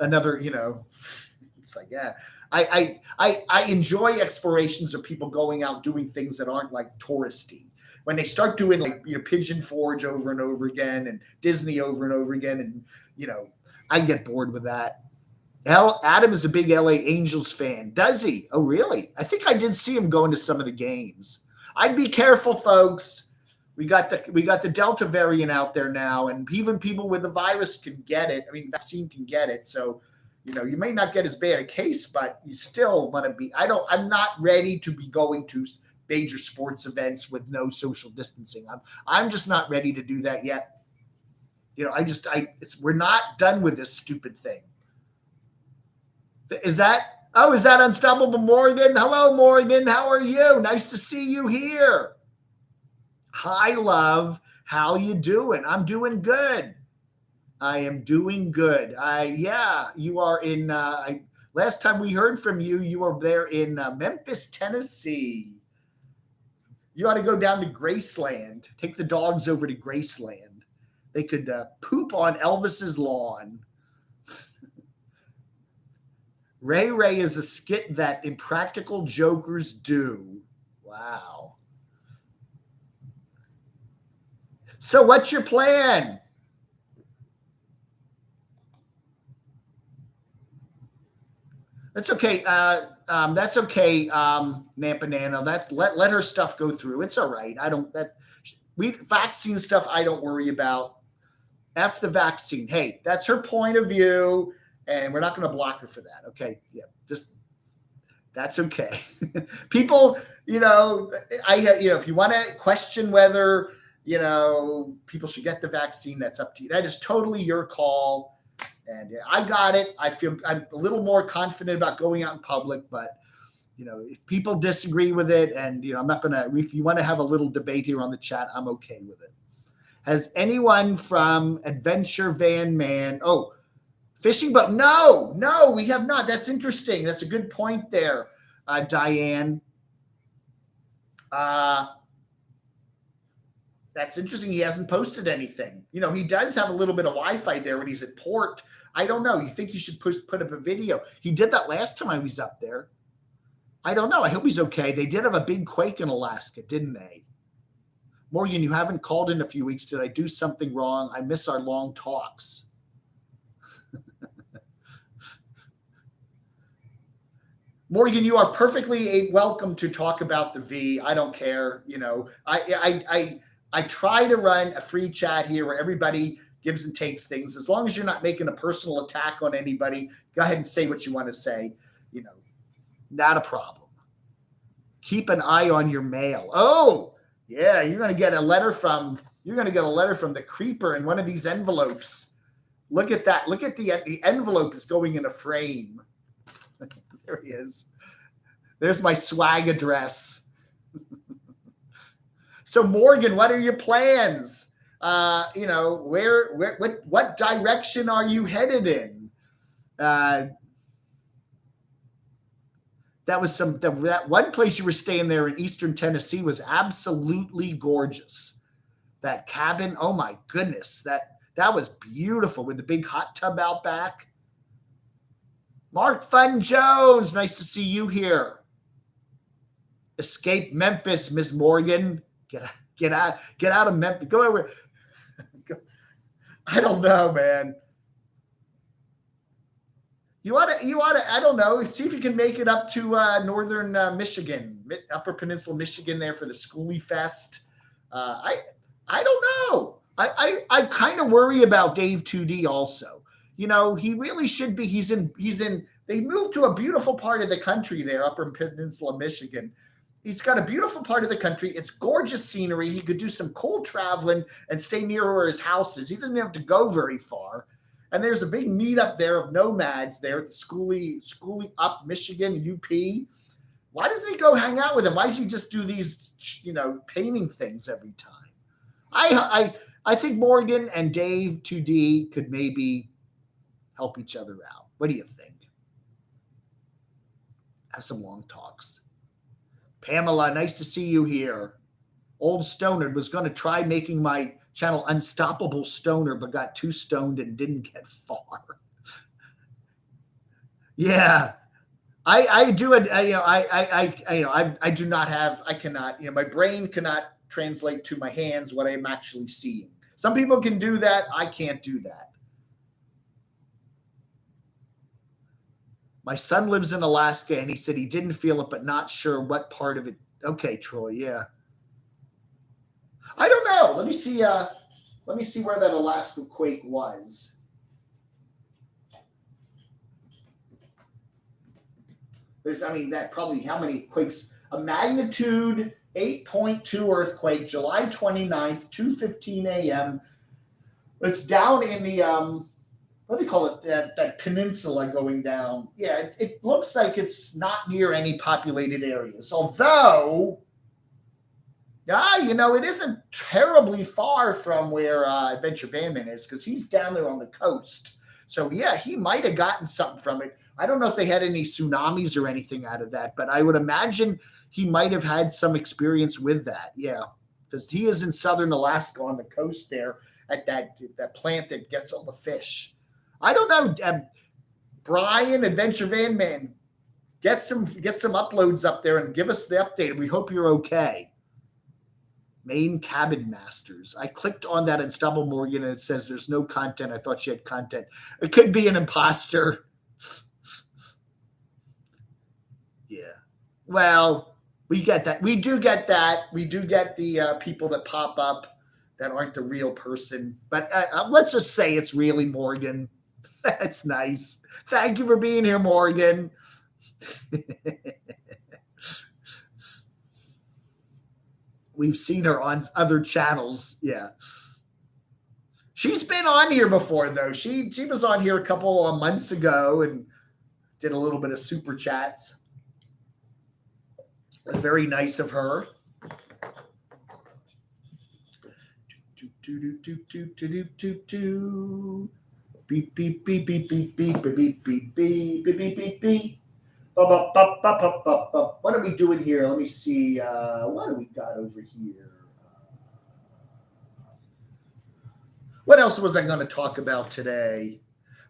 [SPEAKER 1] another, it's like, yeah. I enjoy explorations of people going out doing things that aren't like touristy. When they start doing like Pigeon Forge over and over again and Disney over and over again, and I get bored with that. Adam is a big LA Angels fan. Does he? Oh, really? I think I did see him going to some of the games. I'd be careful, folks. We got the Delta variant out there now, and even people with the virus can get it. I mean, vaccine can get it. So, you may not get as bad a case, but you still want to be. I'm not ready to be going to major sports events with no social distancing. I'm just not ready to do that yet. We're not done with this stupid thing. Is that Unstoppable Morgan? Hello, Morgan. How are you? Nice to see you here. Hi, love. How you doing? I'm doing good. I am doing good. You are in, last time we heard from you, you were there in Memphis, Tennessee. You ought to go down to Graceland. Take the dogs over to Graceland. They could poop on Elvis's lawn. Ray is a skit that impractical jokers do. Wow. So what's your plan? That's okay. That's okay, Nampanana. Let her stuff go through. It's all right. Vaccine stuff I don't worry about. F the vaccine. Hey, that's her point of view, and we're not going to block her for that. Okay. Yeah. That's okay. People, if you want to question whether, people should get the vaccine, that's up to you. That is totally your call. And I got it. I'm a little more confident about going out in public, but if people disagree with it, and I'm not gonna. If you want to have a little debate here on the chat, I'm okay with it. Has anyone from Adventure Van Man? Oh, fishing boat? No, we have not. That's interesting. That's a good point there, Diane. That's interesting. He hasn't posted anything. He does have a little bit of Wi-Fi there when he's at port. I don't know. You think he should put up a video? He did that last time I was up there. I don't know. I hope he's okay. They did have a big quake in Alaska, didn't they? Morgan, you haven't called in a few weeks. Did I do something wrong? I miss our long talks. Morgan, you are perfectly welcome to talk about the V. I don't care. I try to run a free chat here where everybody gives and takes things. As long as you're not making a personal attack on anybody, go ahead and say what you want to say. Not a problem. Keep an eye on your mail. Oh, yeah, you're going to get a letter from the creeper in one of these envelopes. Look at that. Look at the envelope is going in a frame. There he is. There's my swag address. So Morgan, what are your plans? What direction are you headed in? That one place you were staying there in Eastern Tennessee was absolutely gorgeous. That cabin, oh my goodness, that was beautiful with the big hot tub out back. Mark Fun Jones, nice to see you here. Escape Memphis, Miss Morgan. Get out of Memphis. Go over. I don't know, man. You ought to, I don't know, see if you can make it up to northern Michigan, Upper Peninsula, Michigan there for the Schoolie Fest. I don't know. I kind of worry about Dave 2D also. He really should be. He's in. They moved to a beautiful part of the country there, up in Peninsula, Michigan. He's got a beautiful part of the country. It's gorgeous scenery. He could do some cool traveling and stay near where his house is. He doesn't have to go very far. And there's a big meetup there of nomads there at the Schoolie up Michigan, UP. Why doesn't he go hang out with him? Why does he just do these, painting things every time? I think Morgan and Dave 2D could maybe help each other out. What do you think? Have some long talks. Pamela, nice to see you here. Old Stoner was going to try making my channel Unstoppable Stoner, but got too stoned and didn't get far. Yeah, I do it. I do not have. I cannot. My brain cannot translate to my hands what I'm actually seeing. Some people can do that. I can't do that. My son lives in Alaska, and he said he didn't feel it, but not sure what part of it. Okay, Troy. Yeah. I don't know. Let me see. Let me see where that Alaska quake was. That probably how many quakes? A magnitude 8.2 earthquake, July 29th, 2:15 a.m. It's down in the what do they call it? That peninsula going down. Yeah, it looks like it's not near any populated areas. Although, it isn't terribly far from where Adventure Vanman is, because he's down there on the coast. So yeah, he might have gotten something from it. I don't know if they had any tsunamis or anything out of that, but I would imagine he might have had some experience with that. Yeah, because he is in southern Alaska on the coast there at that plant that gets all the fish. I don't know, Brian, Adventure Van Man, get some uploads up there and give us the update. We hope you're okay. Main Cabin Masters. I clicked on that in Stubble Morgan and it says there's no content. I thought she had content. It could be an imposter. Yeah. Well, we get that. We do get that. We do get the people that pop up that aren't the real person. But let's just say it's really Morgan. That's nice. Thank you for being here, Morgan. We've seen her on other channels. Yeah. She's been on here before, though. She was on here a couple of months ago and did a little bit of super chats. Very nice of her. Beep, beep, beep, beep, beep, beep, beep, beep, beep, beep, beep, beep, beep, beep. What are we doing here? Let me see. What do we got over here? What else was I going to talk about today?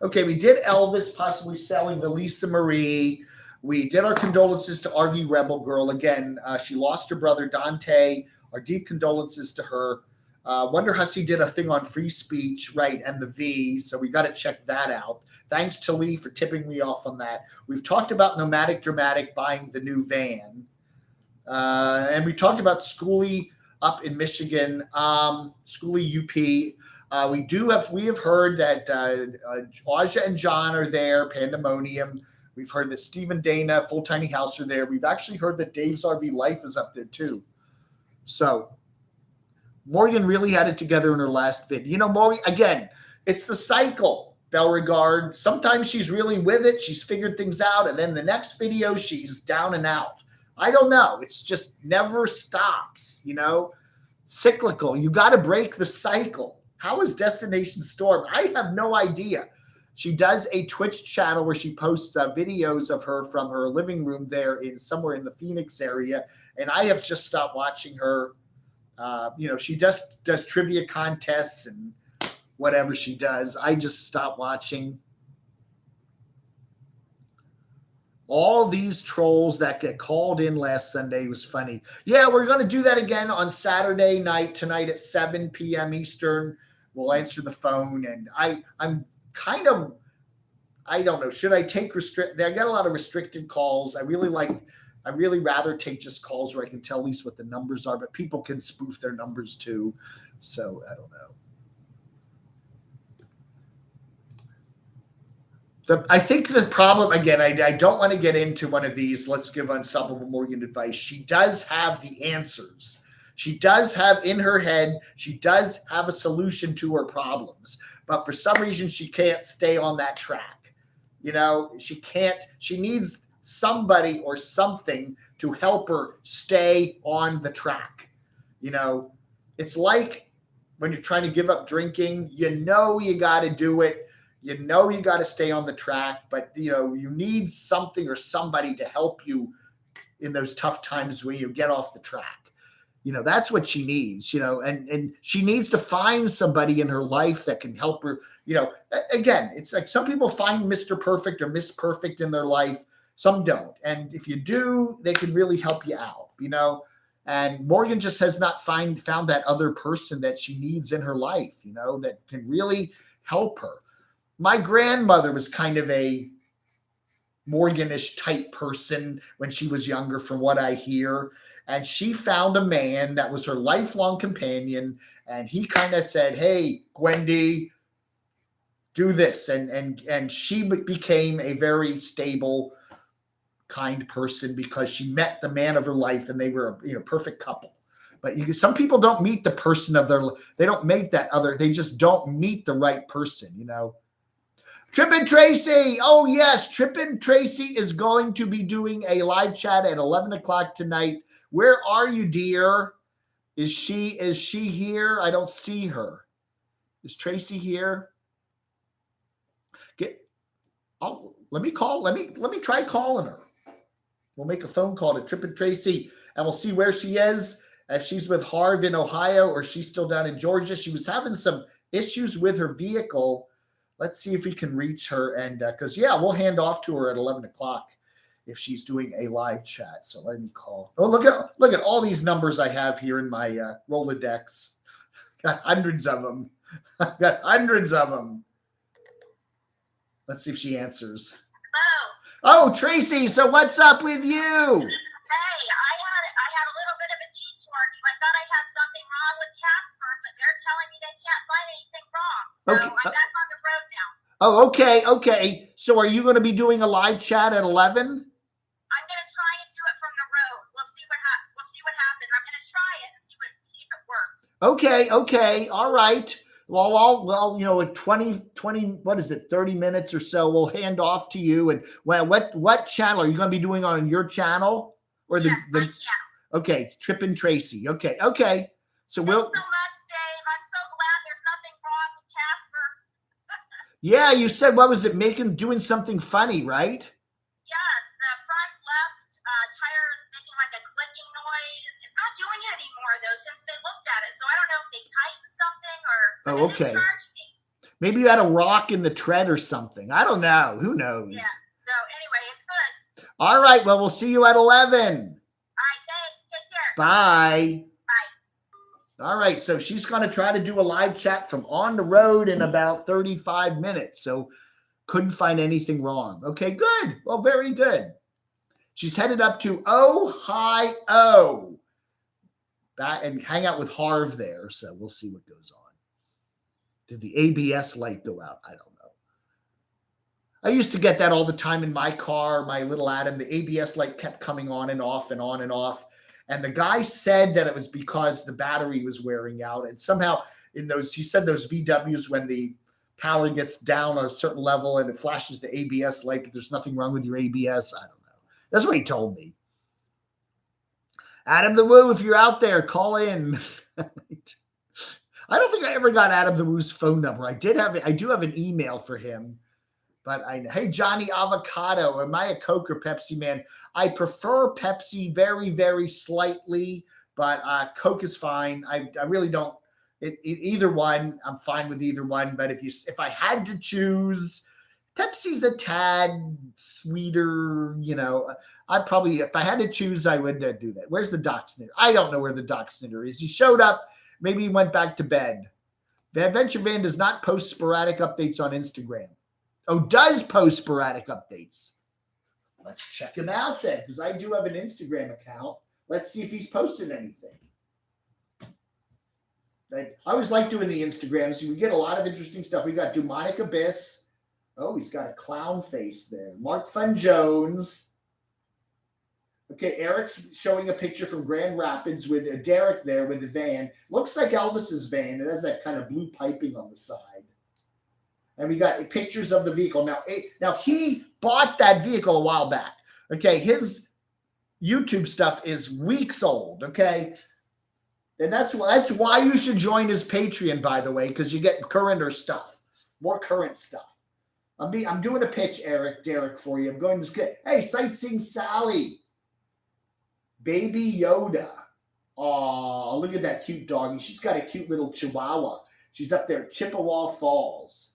[SPEAKER 1] Okay, we did Elvis possibly selling the Lisa Marie. We did our condolences to RV Rebel Girl. Again, she lost her brother, Dante. Our deep condolences to her. Wonder Hussy did a thing on free speech, right, and the V, so we got to check that out. Thanks to Lee for tipping me off on that. We've talked about Nomadic Dramatic buying the new van. And we talked about Schoolie up in Michigan, Schoolie UP. We have heard that Aja and John are there, Pandemonium. We've heard that Steve and Dana, Full Tiny House, are there. We've actually heard that Dave's RV Life is up there too. So Morgan really had it together in her last vid. Morgan, again, it's the cycle, Beauregard. Sometimes she's really with it. She's figured things out. And then the next video, she's down and out. I don't know. It's just never stops, cyclical. You got to break the cycle. How is Destination Storm? I have no idea. She does a Twitch channel where she posts videos of her from her living room there somewhere in the Phoenix area. And I have just stopped watching her. She does trivia contests and whatever she does. I just stopped watching. All these trolls that get called in last Sunday was funny. Yeah, we're going to do that again on Saturday night, tonight at 7 p.m. Eastern. We'll answer the phone. And I'm kind of, I don't know, should I take I got a lot of restricted calls. I I really rather take just calls where I can tell at least what the numbers are, but people can spoof their numbers too. So I don't know. I think the problem, again, I don't want to get into one of these, let's give Unstoppable Morgan advice. She does have the answers. She does have in her head, she does have a solution to her problems. But for some reason, she can't stay on that track. You know, she can't, she needs somebody or something to help her stay on the track. You know, it's like when you're trying to give up drinking, you know you got to do it. You know you got to stay on the track, but you know you need something or somebody to help you in those tough times when you get off the track. You know, that's what she needs, you know, and she needs to find somebody in her life that can help her. You know, again, it's like some people find Mr. Perfect or Miss Perfect in their life. Some don't. And if you do, they can really help you out, you know. And Morgan just has not found that other person that she needs in her life, you know, that can really help her. My grandmother was kind of a Morganish type person when she was younger, from what I hear. And she found a man that was her lifelong companion. And he kind of said, hey, Gwendy, do this. And she became a very stable, kind person because she met the man of her life and they were a perfect couple. But some people don't meet the person of their, they don't make that other, they just don't meet the right person, you know. Trippin' Tracy. Oh, yes. Trippin' Tracy is going to be doing a live chat at 11 o'clock tonight. Where are you, dear? Is she here? I don't see her. Is Tracy here? Let me call. Let me try calling her. We'll make a phone call to Trippin' Tracy and we'll see where she is. If she's with Harv in Ohio or she's still down in Georgia. She was having some issues with her vehicle. Let's see if we can reach her. And because, we'll hand off to her at 11 o'clock if she's doing a live chat. So let me call. Oh, look at all these numbers I have here in my Rolodex. Got hundreds of them. I've got hundreds of them. Let's see if she answers. Hello. Oh, Tracy. So what's up with you?
[SPEAKER 2] Hey, I had a little bit of a detour because I thought I had something wrong with Casper, but they're telling me they can't find anything wrong. So
[SPEAKER 1] Okay.
[SPEAKER 2] I'm back on the road now.
[SPEAKER 1] Oh, okay. So are you going to be doing a live chat at 11?
[SPEAKER 2] I'm going to try and do it from the road. We'll see what happens. I'm going to try it and see if it works.
[SPEAKER 1] Okay. All right. Well, at 20, what is it, 30 minutes or so, we'll hand off to you. And what channel are you going to be doing on your channel? Or
[SPEAKER 2] yes, my channel.
[SPEAKER 1] Okay, Trippin' Tracy. Okay. So
[SPEAKER 2] Thanks so much, Dave. I'm so glad there's nothing wrong with Casper.
[SPEAKER 1] Yeah, you said, what was it, doing something funny, right?
[SPEAKER 2] Yes, the front left tire is making like a clicking noise. It's not doing it anymore, though, since they looked at it. So I don't know if they tightened something or
[SPEAKER 1] okay.
[SPEAKER 2] They charged me.
[SPEAKER 1] Maybe you had a rock in the tread or something. I don't know. Who knows?
[SPEAKER 2] Yeah. So anyway, it's good.
[SPEAKER 1] All right. Well, we'll see you at 11.
[SPEAKER 2] All right. Thanks. Take care.
[SPEAKER 1] Bye.
[SPEAKER 2] Bye.
[SPEAKER 1] All right. So she's going to try to do a live chat from on the road in about 35 minutes. So couldn't find anything wrong. Okay, good. Well, very good. She's headed up to Ohio and hang out with Harv there. So we'll see what goes on. Did the ABS light go out? I don't know. I used to get that all the time in my car, my little Adam. The ABS light kept coming on and off and on and off. And the guy said that it was because the battery was wearing out. And somehow he said those VWs, when the power gets down a certain level and it flashes the ABS light, but there's nothing wrong with your ABS. I don't know. That's what he told me. Adam the Woo, if you're out there, call in. I don't think I ever got Adam the Woo's phone number. I do have an email for him. But hey, Johnny Avocado, am I a Coke or Pepsi man? I prefer Pepsi very, very slightly, but Coke is fine. I really don't. Either one, I'm fine with either one. But if I had to choose, Pepsi's a tad sweeter. I probably, if I had to choose, I would do that. Where's the Doc Snitter? I don't know where the Doc Snitter is. He showed up. Maybe he went back to bed. Adventure Van does not post sporadic updates on Instagram. Oh, does post sporadic updates. Let's check him out then, because I do have an Instagram account. Let's see if he's posted anything. I always like doing the Instagrams. We get a lot of interesting stuff. We got Demonic Abyss. Oh, he's got a clown face there. Mark Fun Jones. Okay, Eric's showing a picture from Grand Rapids with Derek there with the van. Looks like Elvis's van. It has that kind of blue piping on the side. And we got pictures of the vehicle. Now he bought that vehicle a while back. Okay, his YouTube stuff is weeks old. Okay, and that's why you should join his Patreon, by the way, because you get currenter stuff, more current stuff. I'm doing a pitch, Derek, for you. I'm going to get, hey, Sightseeing Sally, Baby Yoda. Oh, look at that cute doggy. She's got a cute little Chihuahua. She's up there at Chippewa Falls.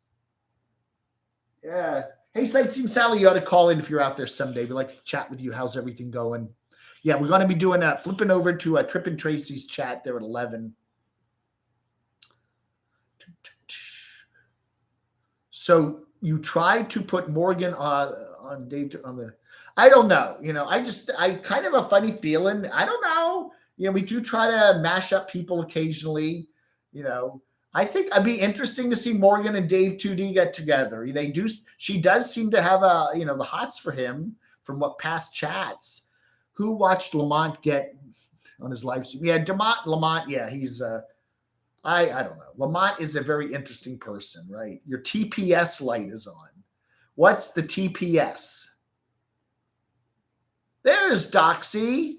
[SPEAKER 1] Yeah. Hey, Sightseeing Sally, you ought to call in if you're out there someday. We'd like to chat with you. How's everything going? Yeah, we're going to be doing flipping over to Trip and Tracy's chat there at 11. So you tried to put Morgan on Dave on the. I don't know. I kind of a funny feeling. I don't know. We do try to mash up people occasionally. I think it'd be interesting to see Morgan and Dave 2D get together. She does seem to have the hots for him from what past chats. Who watched Lamont get on his live stream? Yeah, Lamont. Yeah, he's I don't know. Lamont is a very interesting person, right? Your TPS light is on. What's the TPS? There's Doxy.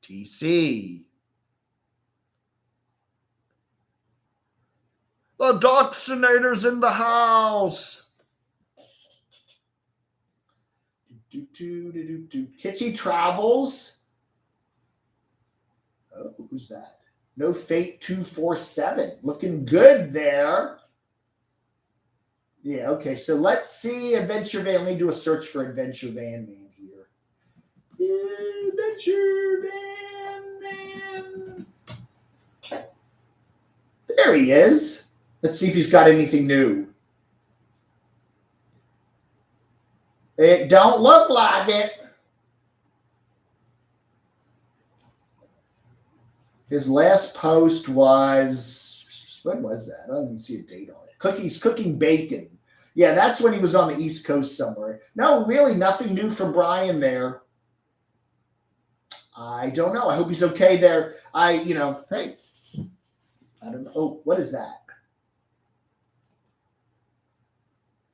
[SPEAKER 1] TC. The Doxinator's in the house. Kitschy Travels. Oh, who's that? No Fate 247. Looking good there. Yeah, okay. So let's see Adventure Van. Let me do a search for Adventure Van Man here. Adventure Van Man. There he is. Let's see if he's got anything new. It don't look like it. His last post was, when was that? I don't even see a date on it. Cooking bacon. Yeah, that's when he was on the East Coast somewhere. No, really nothing new from Brian there. I don't know. I hope he's okay there. Hey, I don't know. Oh, what is that?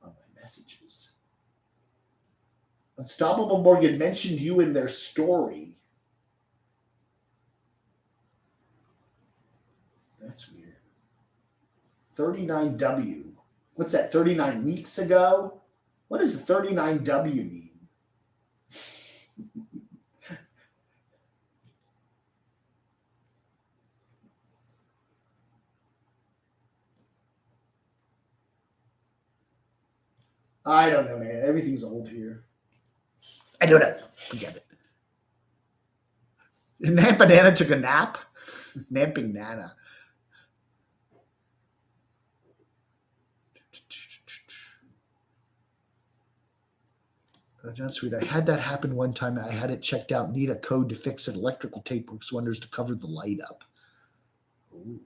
[SPEAKER 1] On my messages. Unstoppable Morgan mentioned you in their story. That's weird. 39W. What's that, 39 weeks ago? What does 39W mean? I don't know, man. Everything's old here. I don't know. Forget it. Nampa Nana took a nap. Namping Nana. John Sweet, I had that happen one time. I had it checked out. Need a code to fix it. Electrical tape works wonders to cover the light up. Ooh.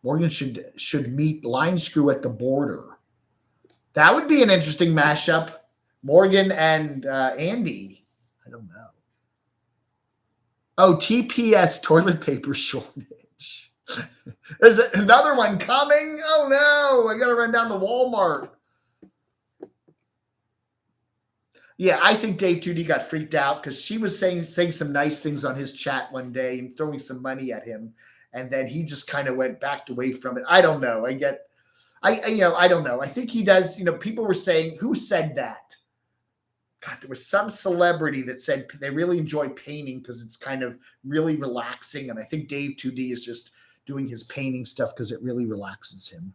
[SPEAKER 1] Morgan should meet Line Screw at the border. That would be an interesting mashup. Morgan and Andy. I don't know. Oh, TPS, toilet paper shortage. There's another one coming. Oh, no. I got to run down to Walmart. Yeah, I think Dave 2D got freaked out because she was saying some nice things on his chat one day and throwing some money at him. And then he just kind of backed away from it. I don't know. I don't know. I think he does. People were saying, who said that? God, there was some celebrity that said they really enjoy painting because it's kind of really relaxing. And I think Dave 2D is just doing his painting stuff because it really relaxes him.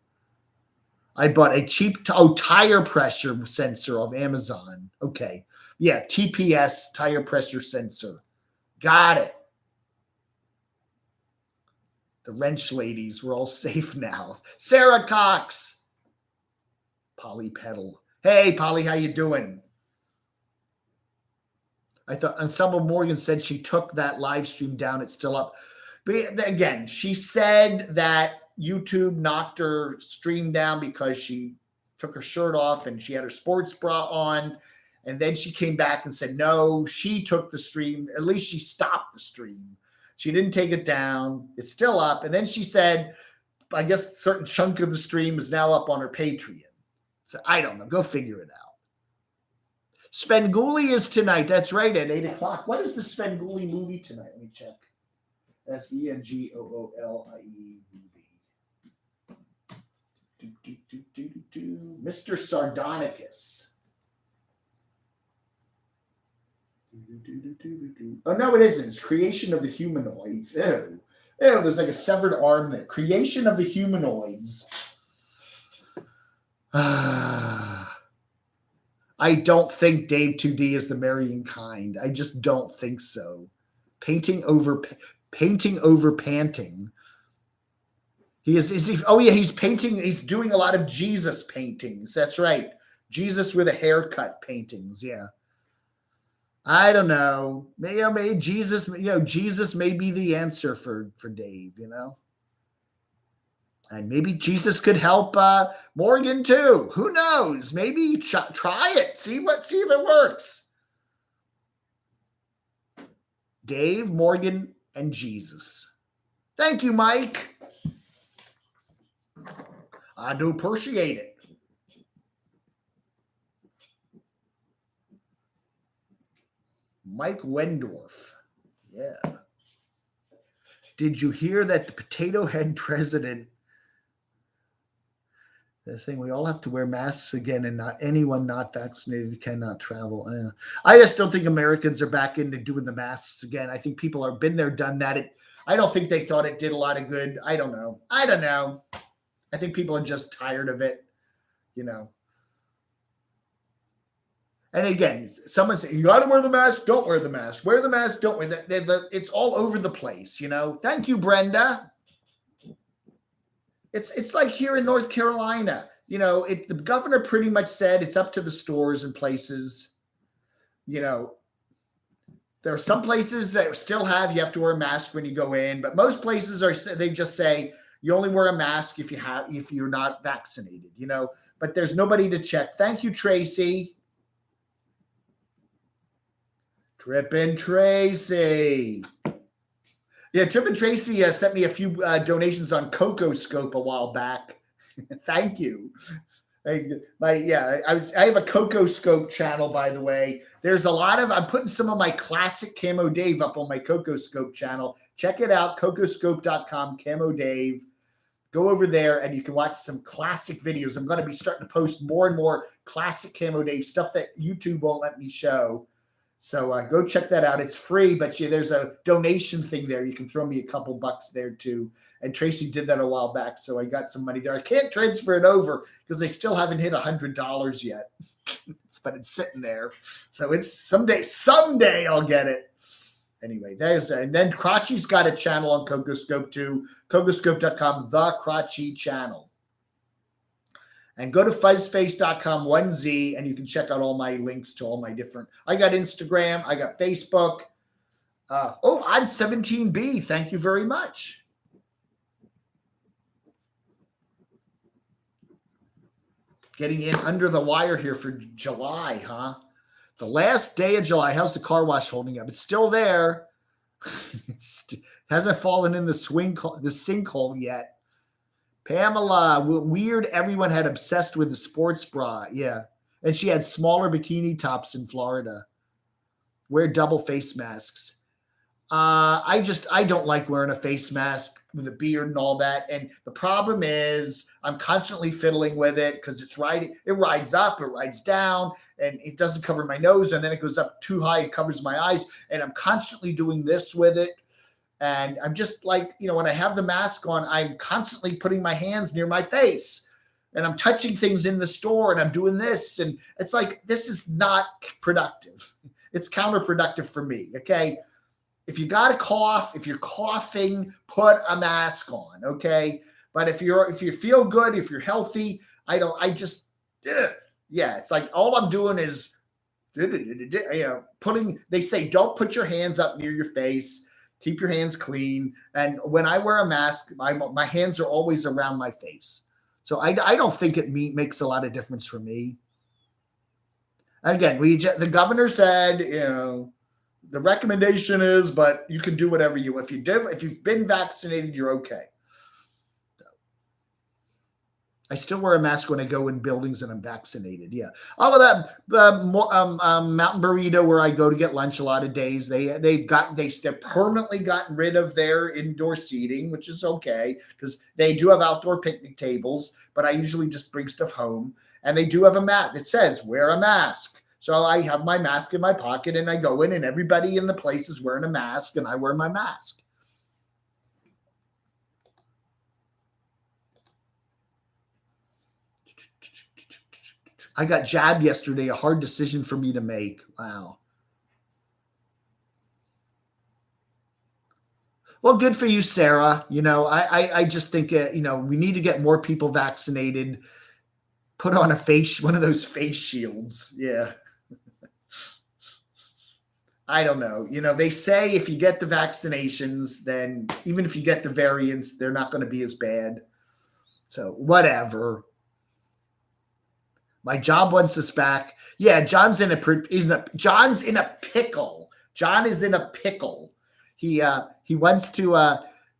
[SPEAKER 1] I bought a cheap tire pressure sensor off Amazon. Okay. Yeah, TPS, tire pressure sensor. Got it. The wrench ladies, we're all safe now. Sarah Cox. Polly Petal. Hey, Polly, how you doing? I thought Ensemble Morgan said she took that live stream down. It's still up. But again, she said that YouTube knocked her stream down because she took her shirt off and she had her sports bra on. And then she came back and said, no, she took the stream. At least she stopped the stream. She didn't take it down. It's still up. And then she said, I guess a certain chunk of the stream is now up on her Patreon. So I don't know. Go figure it out. Svengoolie is tonight. That's right, at 8 o'clock. What is the Svengoolie movie tonight? Let me check. Svengoollie movie. Mr. Sardonicus. Oh, no, it isn't. It's Creation of the Humanoids. Ew. Ew, there's like a severed arm there. Creation of the Humanoids. I don't think Dave 2D is the marrying kind. I just don't think so. Painting over panting. He's painting. He's doing a lot of Jesus paintings. That's right. Jesus with a haircut paintings. Yeah. I don't know. Maybe Jesus, Jesus may be the answer for Dave, And maybe Jesus could help Morgan too. Who knows? Maybe try it. See if it works. Dave, Morgan, and Jesus. Thank you, Mike. I do appreciate it. Mike Wendorf. Yeah. Did you hear that the potato head president, the thing, we all have to wear masks again and not anyone not vaccinated cannot travel. I just don't think Americans are back into doing the masks again. I think people have been there, done that. I don't think they thought it did a lot of good. I don't know. I think people are just tired of it, And again, someone said, you got to wear the mask, don't wear the mask. Wear the mask, don't wear that. It's all over the place, Thank you, Brenda. It's like here in North Carolina, the governor pretty much said it's up to the stores and places. There are some places that still you have to wear a mask when you go in, but most places they just say you only wear a mask if you're not vaccinated, but there's nobody to check. Thank you, Tracy. Trippin' Tracy. Yeah, Trippin' Tracy sent me a few donations on CocoScope a while back. Thank you. I have a CocoScope channel, by the way. There's I'm putting some of my classic Camo Dave up on my CocoScope channel. Check it out, cocoscope.com, Camo Dave. Go over there and you can watch some classic videos. I'm going to be starting to post more and more classic Camo Dave stuff that YouTube won't let me show. So go check that out. It's free, but there's a donation thing there. You can throw me a couple bucks there too. And Tracy did that a while back, so I got some money there. I can't transfer it over because they still haven't hit $100 yet. But it's sitting there. So it's someday I'll get it. Anyway, and then Crotchy's got a channel on CocoScope too. Cocoscope.com, the Crotchy channel. And go to fuzzface.com, 1Z, and you can check out all my links to all my different. I got Instagram. I got Facebook. I'm 17B. Thank you very much. Getting in under the wire here for July, huh? The last day of July. How's the car wash holding up? It's still there. It hasn't fallen in the sinkhole yet. Pamela, weird. Everyone had obsessed with the sports bra. Yeah. And she had smaller bikini tops in Florida. Wear double face masks. I don't like wearing a face mask with a beard and all that. And the problem is I'm constantly fiddling with it because it rides up, it rides down, and it doesn't cover my nose. And then it goes up too high, it covers my eyes. And I'm constantly doing this with it. And I'm just like, when I have the mask on, I'm constantly putting my hands near my face and I'm touching things in the store and I'm doing this. And it's like, this is not productive. It's counterproductive for me. Okay. If you got a cough, if you're coughing, put a mask on. Okay. But if you feel good, if you're healthy, it's like all I'm doing is They say don't put your hands up near your face. Keep your hands clean. And when I wear a mask, my hands are always around my face. So I don't think it makes a lot of difference for me. And again, the governor said, the recommendation is, but you can do whatever if you've been vaccinated, you're okay. I still wear a mask when I go in buildings and I'm vaccinated. Yeah. All of that Mountain Burrito where I go to get lunch a lot of days, they've permanently gotten rid of their indoor seating, which is okay because they do have outdoor picnic tables, but I usually just bring stuff home. And they do have a mat that says wear a mask. So I have my mask in my pocket and I go in and everybody in the place is wearing a mask and I wear my mask. I got jabbed yesterday, a hard decision for me to make. Wow. Well, good for you, Sarah. I just think, we need to get more people vaccinated. Put on one of those face shields. Yeah. I don't know. They say if you get the vaccinations, then even if you get the variants, they're not going to be as bad. So whatever. My job wants us back. Yeah, John's in a pickle. John is in a pickle. He wants to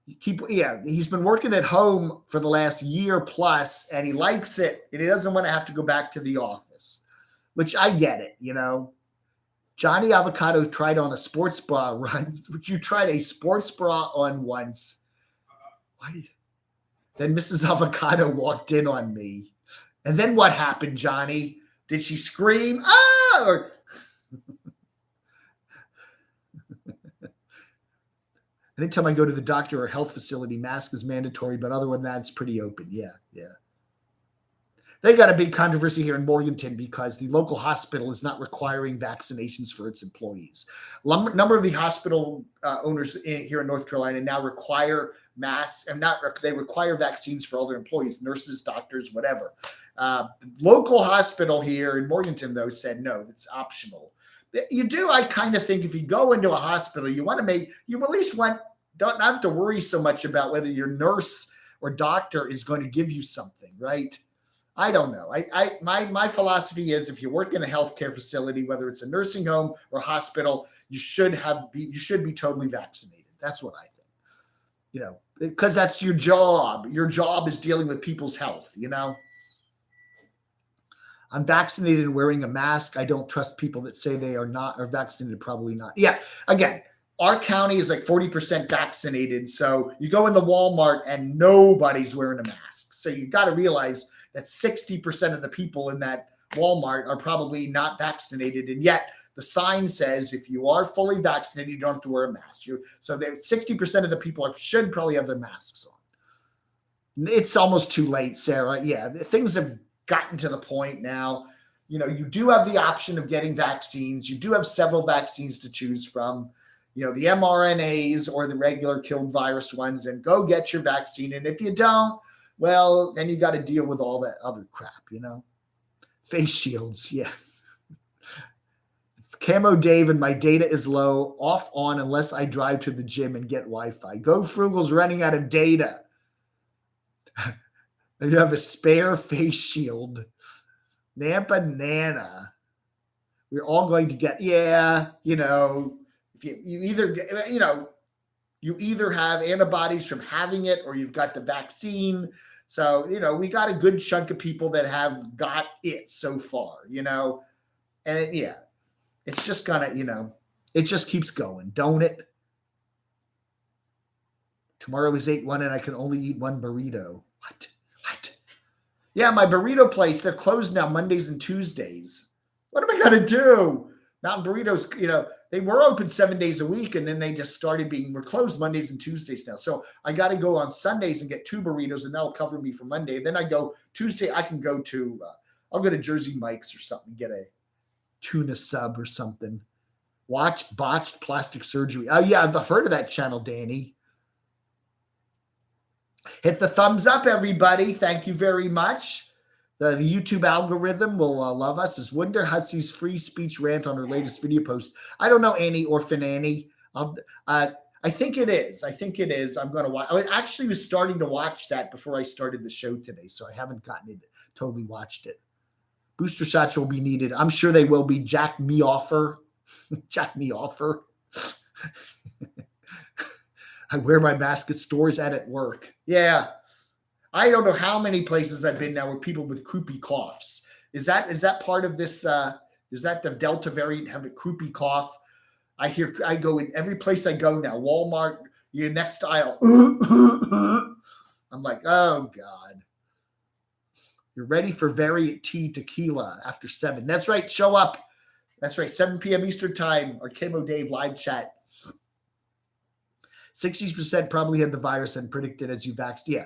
[SPEAKER 1] he's been working at home for the last year plus, and he likes it, and he doesn't want to have to go back to the office, which I get it, Johnny Avocado tried on a sports bra once, which you tried a sports bra on once. Then Mrs. Avocado walked in on me. And then what happened, Johnny? Did she scream? Ah! Or... Anytime I go to the doctor or health facility, mask is mandatory, but other than that, it's pretty open. Yeah. They got a big controversy here in Morganton because the local hospital is not requiring vaccinations for its employees. A number of the hospital owners here in North Carolina now require masks, and they require vaccines for all their employees, nurses, doctors, whatever. Local hospital here in Morganton, though, said no, it's optional. I kind of think if you go into a hospital, you at least don't have to worry so much about whether your nurse or doctor is going to give you something, right? I don't know. My philosophy is if you work in a healthcare facility, whether it's a nursing home or hospital, you should be totally vaccinated. That's what I think. Because that's your job. Your job is dealing with people's health, I'm vaccinated and wearing a mask. I don't trust people that say they are vaccinated, probably not. Yeah, again, our county is like 40% vaccinated. So you go in the Walmart and nobody's wearing a mask. So you got to realize that 60% of the people in that Walmart are probably not vaccinated. And yet the sign says if you are fully vaccinated, you don't have to wear a mask. So 60% of the people should probably have their masks on. It's almost too late, Sarah. Yeah, things have gotten to the point now. You do have the option of getting vaccines. You do have several vaccines to choose from. The mRNAs or the regular killed virus ones, and go get your vaccine. And if you don't, well, then you got to deal with all that other crap, Face shields, yeah. It's Camo Dave, and my data is low, off on unless I drive to the gym and get Wi-Fi. Go Frugal's running out of data. You have a spare face shield. Nampa Nana. We're all going to get, if you either have antibodies from having it or you've got the vaccine. So, we got a good chunk of people that have got it so far, and it's just gonna, it just keeps going, don't it? Tomorrow is 8/1 and I can only eat one burrito. What? Yeah, my burrito place, they're closed now Mondays and Tuesdays. What am I going to do? Mountain Burritos, they were open 7 days a week, and then they just started we're closed Mondays and Tuesdays now. So I got to go on Sundays and get 2 burritos, and that'll cover me for Monday. Then I go Tuesday, I can go to, I'll go to Jersey Mike's or something, get a tuna sub or something. Botched plastic surgery. Oh, yeah, I've heard of that channel, Danny. Hit the thumbs up, everybody. Thank you very much. The YouTube algorithm will love us. Is Wonder Hussey's free speech rant on her latest video post? I don't know, Annie, Orphan Annie. I think it is. I think it is. I'm going to watch. I actually was starting to watch that before I started the show today, so I haven't gotten it totally watched it. Booster shots will be needed. I'm sure they will be. Jack me offer. Jack me offer. I wear my mask at stores and at work. Yeah. I don't know how many places I've been now where people with croupy coughs. Is that part of this? Is that the Delta variant have a croupy cough? I go in every place I go now. Walmart, your next aisle. I'm like, oh God. You're ready for variant T tequila after 7. That's right. Show up. That's right. 7 p.m. Eastern time. Our Kimo Dave live chat. 60% probably had the virus and predicted as you vaxxed. Yeah.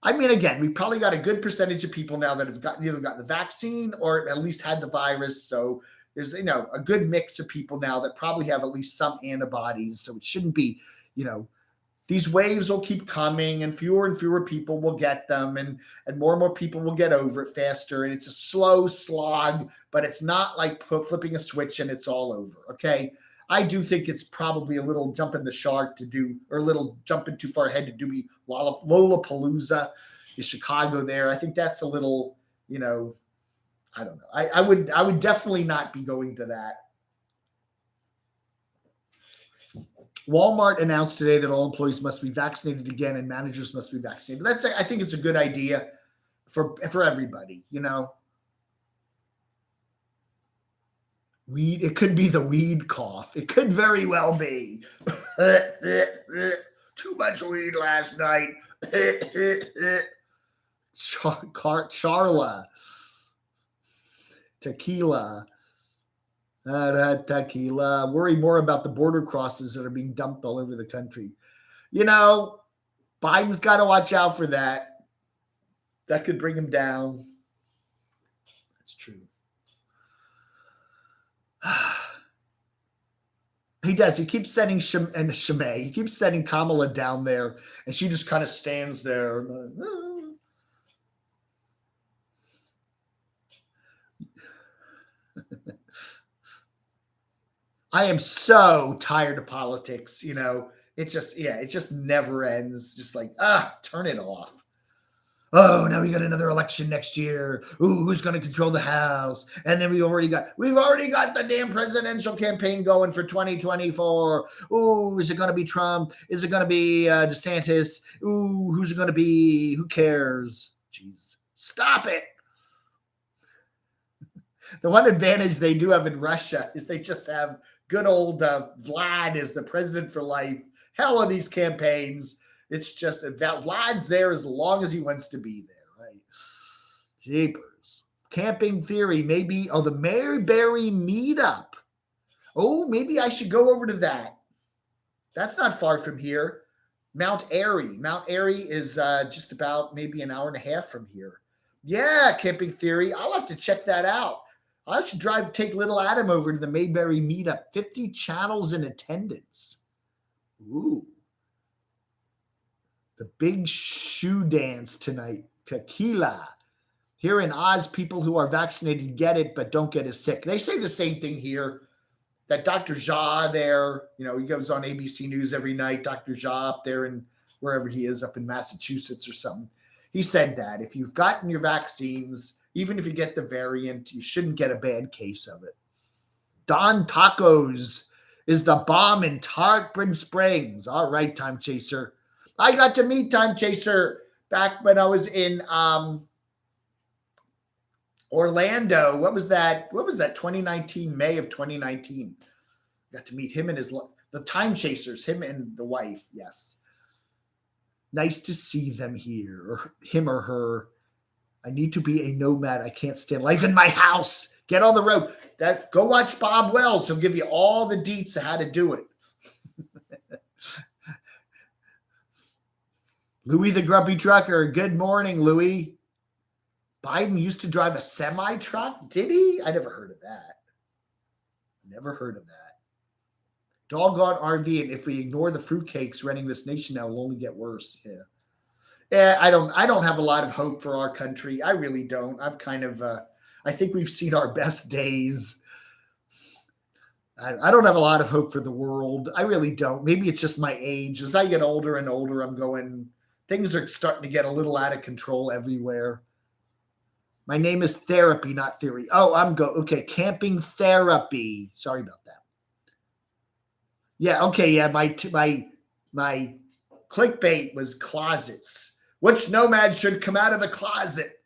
[SPEAKER 1] I mean, again, we probably got a good percentage of people now that have either gotten the vaccine or at least had the virus. So there's, a good mix of people now that probably have at least some antibodies. So it shouldn't be, these waves will keep coming and fewer people will get them and more people will get over it faster. And it's a slow slog, but it's not like flipping a switch and it's all over. Okay. I do think it's probably a little jumping the shark to do, or a little jumping too far ahead to do Lollapalooza in Chicago there. I think that's a little, I don't know. I would definitely not be going to that. Walmart announced today that all employees must be vaccinated again and managers must be vaccinated. I think it's a good idea for everybody, Weed, it could be the weed cough. It could very well be. Too much weed last night. Charla. Tequila. Tequila. Worry more about the border crosses that are being dumped all over the country. Biden's got to watch out for that. That could bring him down. That's true. He does. He keeps sending Shimei. He keeps sending Kamala down there, and she just kind of stands there. I am so tired of politics. It just never ends. Just like, turn it off. Oh, now we got another election next year. Ooh, who's going to control the House? And then we've already got the damn presidential campaign going for 2024. Ooh, is it going to be Trump? Is it going to be DeSantis? Ooh, who's it going to be? Who cares? Jeez, stop it. The one advantage they do have in Russia is they just have good old Vlad as the president for life. Hell of these campaigns. It's just that Vlad's there as long as he wants to be there, right? Jeepers. Camping theory, maybe. Oh, the Mayberry meetup. Oh, maybe I should go over to that. That's not far from here. Mount Airy. Mount Airy is just about maybe an hour and a half from here. Yeah, camping theory. I'll have to check that out. I should take little Adam over to the Mayberry meetup. 50 channels in attendance. Ooh. The big shoe dance tonight. Tequila. Here in Oz, people who are vaccinated get it, but don't get as sick. They say the same thing here. That Dr. Jha there, he goes on ABC News every night. Dr. Jha up there in wherever he is, up in Massachusetts or something. He said that if you've gotten your vaccines, even if you get the variant, you shouldn't get a bad case of it. Don Tacos is the bomb in Tarpon Springs. All right, Time Chaser. I got to meet Time Chaser back when I was in Orlando. What was that? 2019, May of 2019. Got to meet him and the Time Chasers, him and the wife. Yes. Nice to see them here, or him or her. I need to be a nomad. I can't stand life in my house. Get on the road. Go watch Bob Wells. He'll give you all the deets of how to do it. Louis the Grumpy Trucker. Good morning, Louis. Biden used to drive a semi-truck? Did he? I never heard of that. Never heard of that. Doggone RV, and if we ignore the fruitcakes running this nation now, it'll only get worse. Yeah. Yeah, I don't have a lot of hope for our country. I really don't. I've kind of I think we've seen our best days. I don't have a lot of hope for the world. I really don't. Maybe it's just my age. As I get older and older, I'm going, things are starting to get a little out of control everywhere. My name is Therapy, not Theory. Oh, okay, camping therapy. Sorry about that. Yeah, okay, yeah, my clickbait was closets. Which nomad should come out of the closet?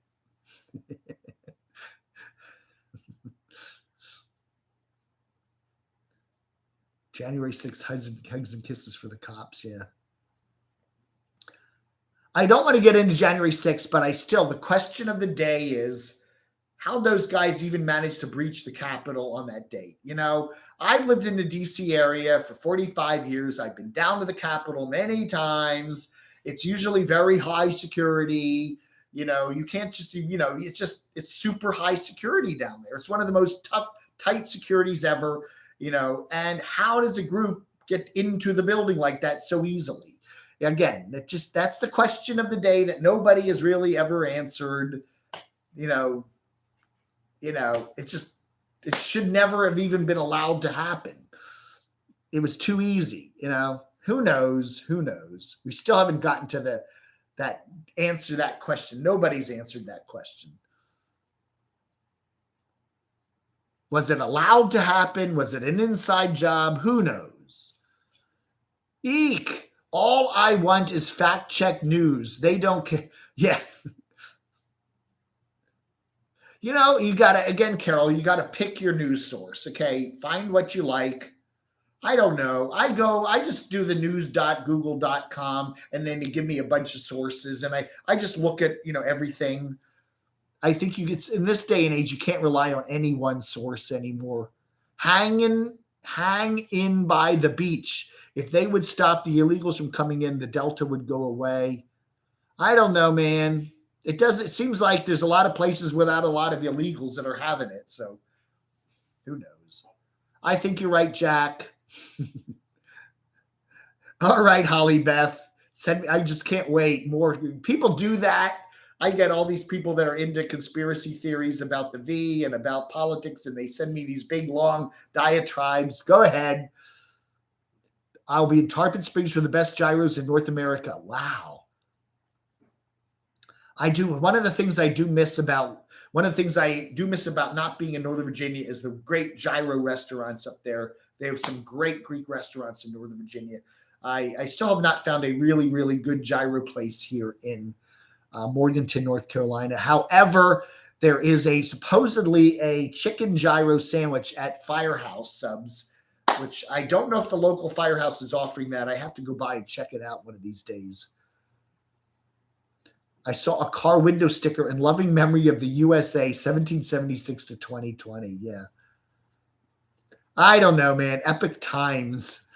[SPEAKER 1] January 6th, hugs and kisses for the cops. Yeah. I don't want to get into January 6th, but the question of the day is how those guys even managed to breach the Capitol on that date. I've lived in the DC area for 45 years. I've been down to the Capitol many times. It's usually very high security. You can't just, it's super high security down there. It's one of the most tight securities ever, and how does a group get into the building like that so easily? Again, that's the question of the day that nobody has really ever answered. you know, it should never have even been allowed to happen. It was too easy. Who knows? Who knows? We still haven't gotten to that answer that question. Nobody's answered that question. Was it allowed to happen? Was it an inside job? Who knows? Eek! All I want is fact check news. They don't care. Yeah. You got to, again, Carol, you got to pick your news source. Okay. Find what you like. I don't know. I just do the news.google.com and then you give me a bunch of sources and I just look at, everything. I think in this day and age, you can't rely on any one source anymore. Hang in by the beach. If they would stop the illegals from coming in, the Delta would go away. I don't know, man. It seems like there's a lot of places without a lot of illegals that are having it. So who knows? I think you're right, Jack. All right, Holly Beth. Send me. I just can't wait. More people do that. I get all these people that are into conspiracy theories about the V and about politics, and they send me these big, long diatribes. Go ahead. I'll be in Tarpon Springs for the best gyros in North America. Wow. One of the things I do miss about not being in Northern Virginia is the great gyro restaurants up there. They have some great Greek restaurants in Northern Virginia. I still have not found a really, really good gyro place here in Morganton, North Carolina. However, there is supposedly a chicken gyro sandwich at Firehouse Subs, which I don't know if the local Firehouse is offering that. I have to go by and check it out one of these days. I saw a car window sticker in loving memory of the USA, 1776 to 2020. Yeah. I don't know, man. Epic times.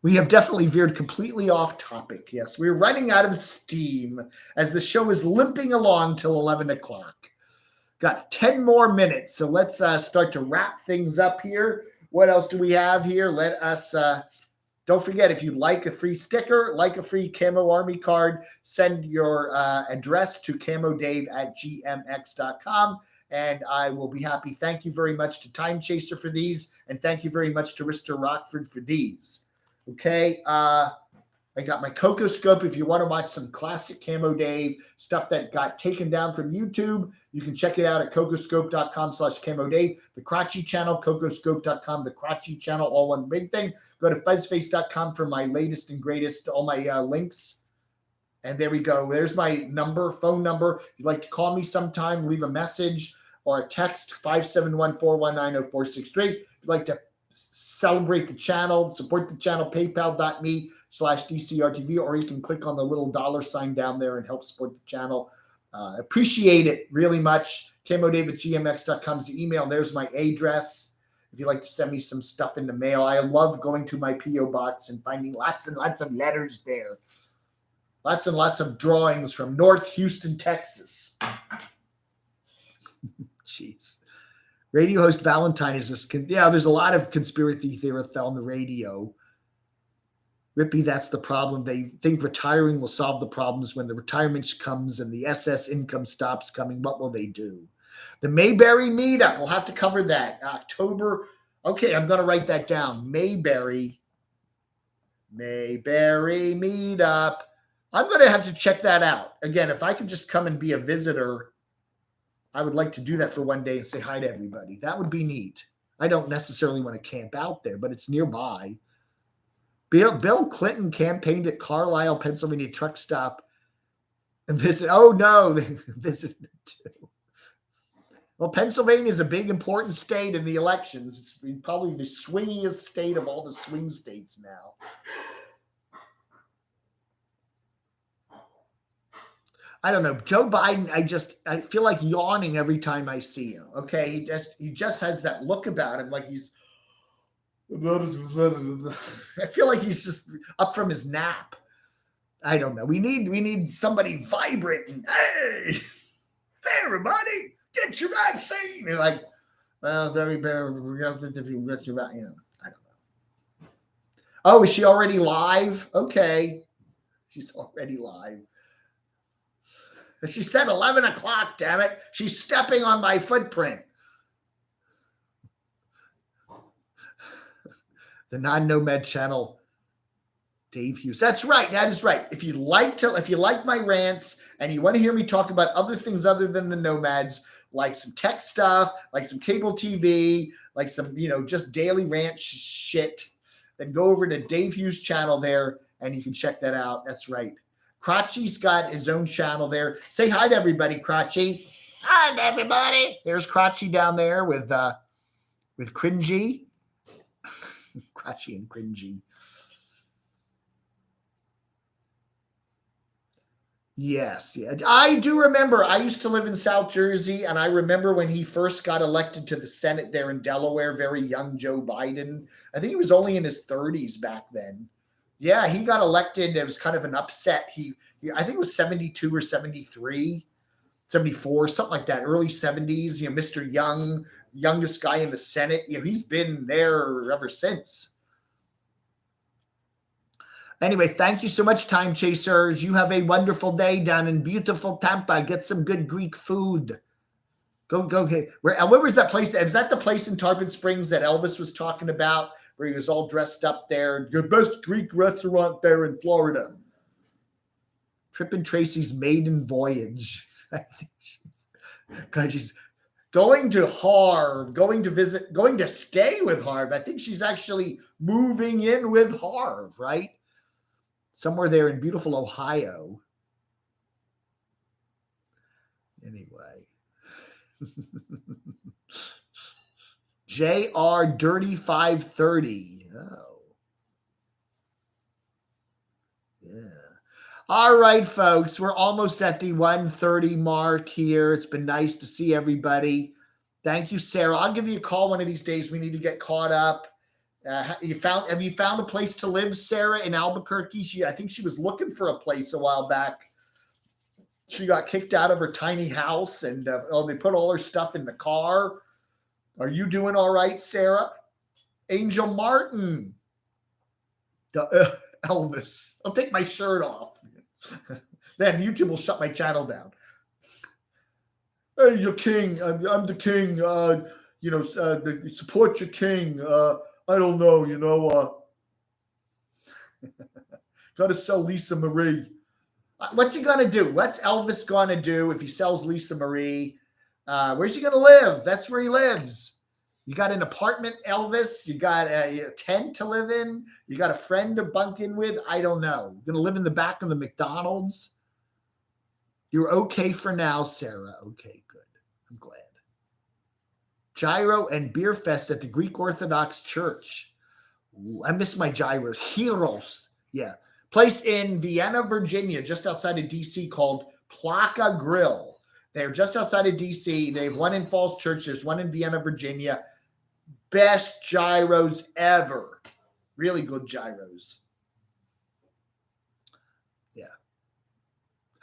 [SPEAKER 1] We have definitely veered completely off topic. Yes, we're running out of steam as the show is limping along till 11 o'clock. Got 10 more minutes, so let's start to wrap things up here. What else do we have here? Let us, don't forget, if you'd like a free sticker, like a free Camo Army card, send your address to camodave@gmx.com. And I will be happy. Thank you very much to Time Chaser for these. And thank you very much to Rister Rockford for these. Okay, I got my Coco Scope. If you want to watch some classic Camo Dave stuff that got taken down from YouTube, you can check it out at cocoscope.com/Camo Dave. The Crotchy channel, cocoscope.com, the Crotchy channel, all one big thing. Go to fuzzface.com for my latest and greatest, all my links. And there we go. There's my phone number. If you'd like to call me sometime, leave a message or a text, 571-419-0463. If you'd like to celebrate the channel, support the channel, paypal.me/DCRTV, or you can click on the little $ down there and help support the channel. Appreciate it really much. camodave@gmx.com is the email. There's my address. If you'd like to send me some stuff in the mail, I love going to my P.O. box and finding lots and lots of letters there. Lots and lots of drawings from North Houston, Texas. Jeez. Radio host Valentine is there's a lot of conspiracy theorists on the radio. Rippy, that's the problem. They think retiring will solve the problems. When the retirement comes and the SS income stops coming, what will they do? The Mayberry meetup. We'll have to cover that. October. Okay, I'm going to write that down. Mayberry meetup. I'm going to have to check that out. Again, if I could just come and be a visitor, I would like to do that for one day and say hi to everybody. That would be neat. I don't necessarily want to camp out there, but it's nearby. Bill Clinton campaigned at Carlisle, Pennsylvania truck stop and visited. Oh, no, they visited too. Well, Pennsylvania is a big, important state in the elections. It's probably the swingiest state of all the swing states now. I don't know. Joe Biden, I feel like yawning every time I see him. Okay. He just has that look about him. Like he's, I feel like he's just up from his nap. I don't know. We need somebody vibrant and hey everybody, get your vaccine. You're like, well, very bad. If you get your vaccine, I don't know. Oh, is she already live? Okay. She's already live. She said 11 o'clock, damn it. She's stepping on my footprint. The non-Nomad channel, Dave Hughes. That's right. That is right. If you like my rants and you want to hear me talk about other things other than the Nomads, like some tech stuff, like some cable TV, like some, just daily rant shit, then go over to Dave Hughes' channel there and you can check that out. That's right. Crotchy's got his own channel there. Say hi to everybody, Crotchy. Hi to everybody. There's Crotchy down there with Cringy. Crotchy and Cringy. Yes, yeah. I do remember. I used to live in South Jersey, and I remember when he first got elected to the Senate there in Delaware, very young Joe Biden. I think he was only in his 30s back then. Yeah, he got elected. It was kind of an upset. I think it was 72 or 73, 74, something like that, early 70s. Mr. Young, youngest guy in the Senate. He's been there ever since. Anyway, thank you so much, Time Chasers. You have a wonderful day down in beautiful Tampa. Get some good Greek food. Go. Where was that place? Was that the place in Tarpon Springs that Elvis was talking about, where he was all dressed up there? Your best Greek restaurant there in Florida. Trip and Tracy's maiden voyage. I think she's going to Harv, going to stay with Harv. I think she's actually moving in with Harv, right? Somewhere there in beautiful Ohio. Anyway. JR Dirty 530. Oh. Yeah. All right, folks. We're almost at the 1:30 mark here. It's been nice to see everybody. Thank you, Sarah. I'll give you a call one of these days. We need to get caught up. Have you found a place to live, Sarah, in Albuquerque? I think she was looking for a place a while back. She got kicked out of her tiny house, and they put all her stuff in the car. Are you doing all right, Sarah? Angel Martin. Elvis. I'll take my shirt off. Then YouTube will shut my channel down. Hey, you're king. I'm the king. Support your king. I don't know. Got to sell Lisa Marie. What's he going to do? What's Elvis going to do if he sells Lisa Marie? Where's he going to live? That's where he lives. You got an apartment, Elvis? You got a tent to live in? You got a friend to bunk in with? I don't know. You're going to live in the back of the McDonald's? You're okay for now, Sarah. Okay, good. I'm glad. Gyro and Beer Fest at the Greek Orthodox Church. Ooh, I miss my gyros. Heroes. Yeah. Place in Vienna, Virginia, just outside of D.C. called Plaka Grill. They're just outside of D.C. They have one in Falls Church. There's one in Vienna, Virginia. Best gyros ever. Really good gyros. Yeah.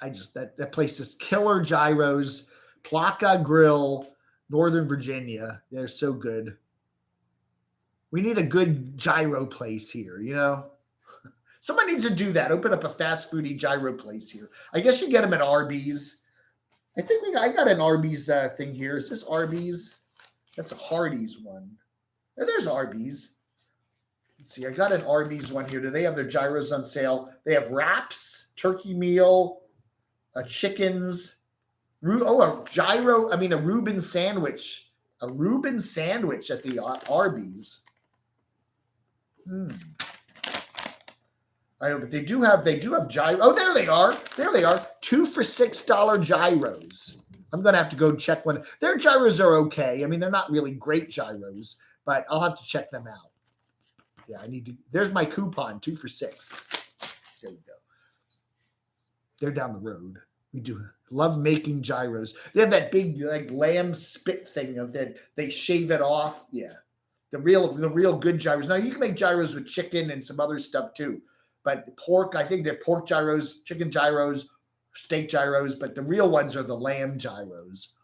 [SPEAKER 1] That place is killer gyros. Plaka Grill, Northern Virginia. They're so good. We need a good gyro place here, Someone needs to do that. Open up a fast foodie gyro place here. I guess you get them at Arby's. I think I got an Arby's thing here. Is this Arby's? That's a Hardee's one. Oh, there's Arby's. Let's see. I got an Arby's one here. Do they have their gyros on sale? They have wraps, turkey meal, chickens. A gyro. I mean, a Reuben sandwich. A Reuben sandwich at the Arby's. I know, but they do have gyro. Oh, there they are. There they are. 2 for $6 gyros. I'm gonna have to go and check one. Their gyros are okay. I mean, they're not really great gyros, but I'll have to check them out. Yeah, I need to. There's my coupon, 2 for $6. There we go. They're down the road. We do love making gyros. They have that big like lamb spit thing of that they shave it off. Yeah, the real good gyros. Now you can make gyros with chicken and some other stuff too. But pork, I think they're pork gyros, chicken gyros, steak gyros, but the real ones are the lamb gyros.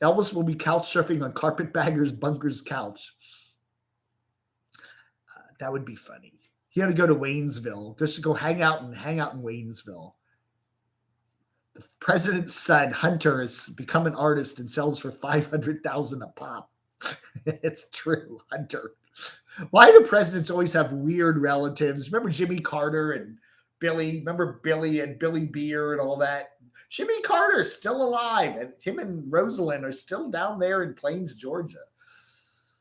[SPEAKER 1] Elvis will be couch surfing on Carpetbagger's Bunker's couch. That would be funny. He had to go to Waynesville just to go hang out in Waynesville. The president's son, Hunter, has become an artist and sells for $500,000 a pop. It's true, Hunter. Why do presidents always have weird relatives? Remember Jimmy Carter and Billy? Remember Billy and Billy Beer and all that? Jimmy Carter's still alive, and him and Rosalind are still down there in Plains, Georgia.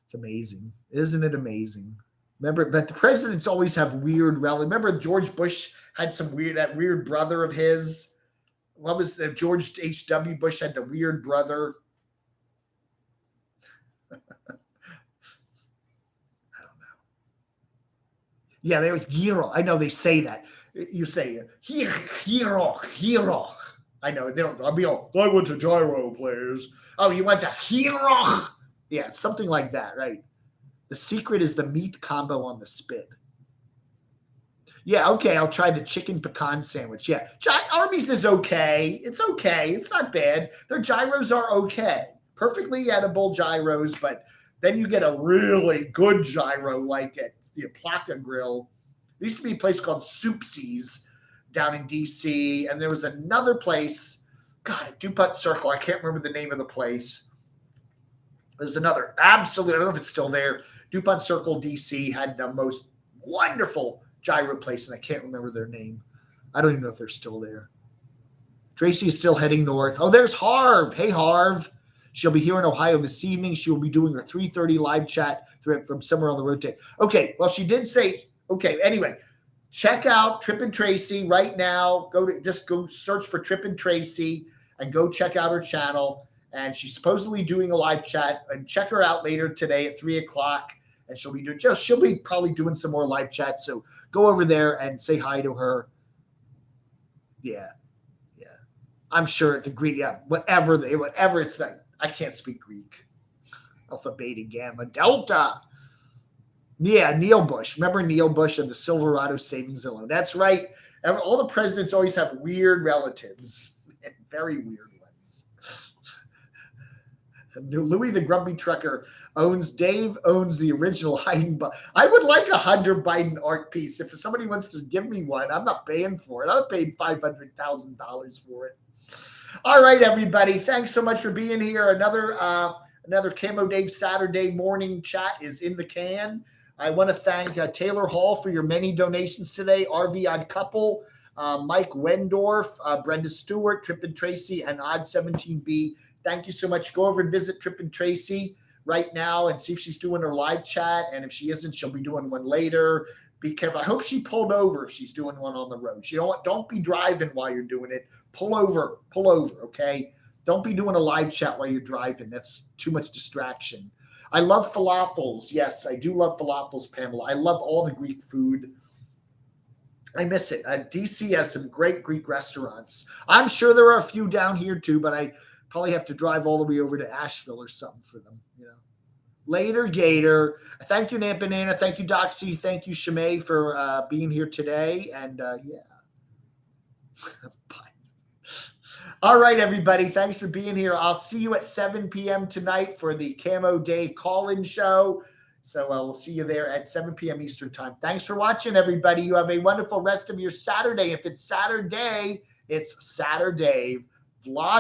[SPEAKER 1] It's amazing. Isn't it amazing? Remember, but the presidents always have weird relatives. Remember George Bush had that weird brother of his? What was that? George H.W. Bush had the weird brother. Yeah, they were hero. I know they say that. You say hero. I know they don't. I'll be all. I went to gyro players. Oh, you went to hero. Yeah, something like that, right? The secret is the meat combo on the spit. Yeah, okay. I'll try the chicken pecan sandwich. Yeah, Arby's is okay. It's okay. It's not bad. Their gyros are okay. Perfectly edible gyros, but then you get a really good gyro like it. The Placa Grill. There used to be a place called Soupsy's down in D.C., and there was another place, God, DuPont Circle. I can't remember the name of the place. There's another, absolutely, I don't know if it's still there. DuPont Circle, D.C. had the most wonderful gyro place, and I can't remember their name. I don't even know if they're still there. Tracy is still heading north. Oh, there's Harv. Hey, Harv. She'll be here in Ohio this evening. She will be doing her 3:30 live chat from somewhere on the road. Okay, well, she did say, okay, anyway, check out Trip and Tracy right now. Just go search for Trip and Tracy and go check out her channel. And she's supposedly doing a live chat. And check her out later today at 3 o'clock. And she'll be probably doing some more live chats. So go over there and say hi to her. Yeah. I'm sure it's Greek. Yeah, whatever it's like. I can't speak Greek. Alpha, beta, gamma, delta. Yeah, Neil Bush. Remember Neil Bush of the Silverado Savings and Loan? That's right. All the presidents always have weird relatives. Very weird ones. Louis the Grumpy Trucker owns the original Biden. I would like a Hunter Biden art piece. If somebody wants to give me one, I'm not paying for it. I'll pay $500,000 for it. All right, everybody. Thanks so much for being here. Another Camo Dave Saturday morning chat is in the can. I want to thank Taylor Hall for your many donations today. RV Odd Couple, Mike Wendorf, Brenda Stewart, Trip and Tracy, and Odd 17B. Thank you so much. Go over and visit Trip and Tracy right now and see if she's doing her live chat. And if she isn't, she'll be doing one later. Be careful. I hope she pulled over if she's doing one on the road. Don't be driving while you're doing it. Pull over, okay? Don't be doing a live chat while you're driving. That's too much distraction. I love falafels. Yes, I do love falafels, Pamela. I love all the Greek food. I miss it. DC has some great Greek restaurants. I'm sure there are a few down here too, but I probably have to drive all the way over to Asheville or something for them, Later, Gator. Thank you, Nant Banana. Thank you, Doxy. Thank you, Shimei, for being here today. And yeah. All right, everybody. Thanks for being here. I'll see you at 7 p.m. tonight for the Camo Dave call-in show. So we'll see you there at 7 p.m. Eastern time. Thanks for watching, everybody. You have a wonderful rest of your Saturday. If it's Saturday, it's Saturday vlog.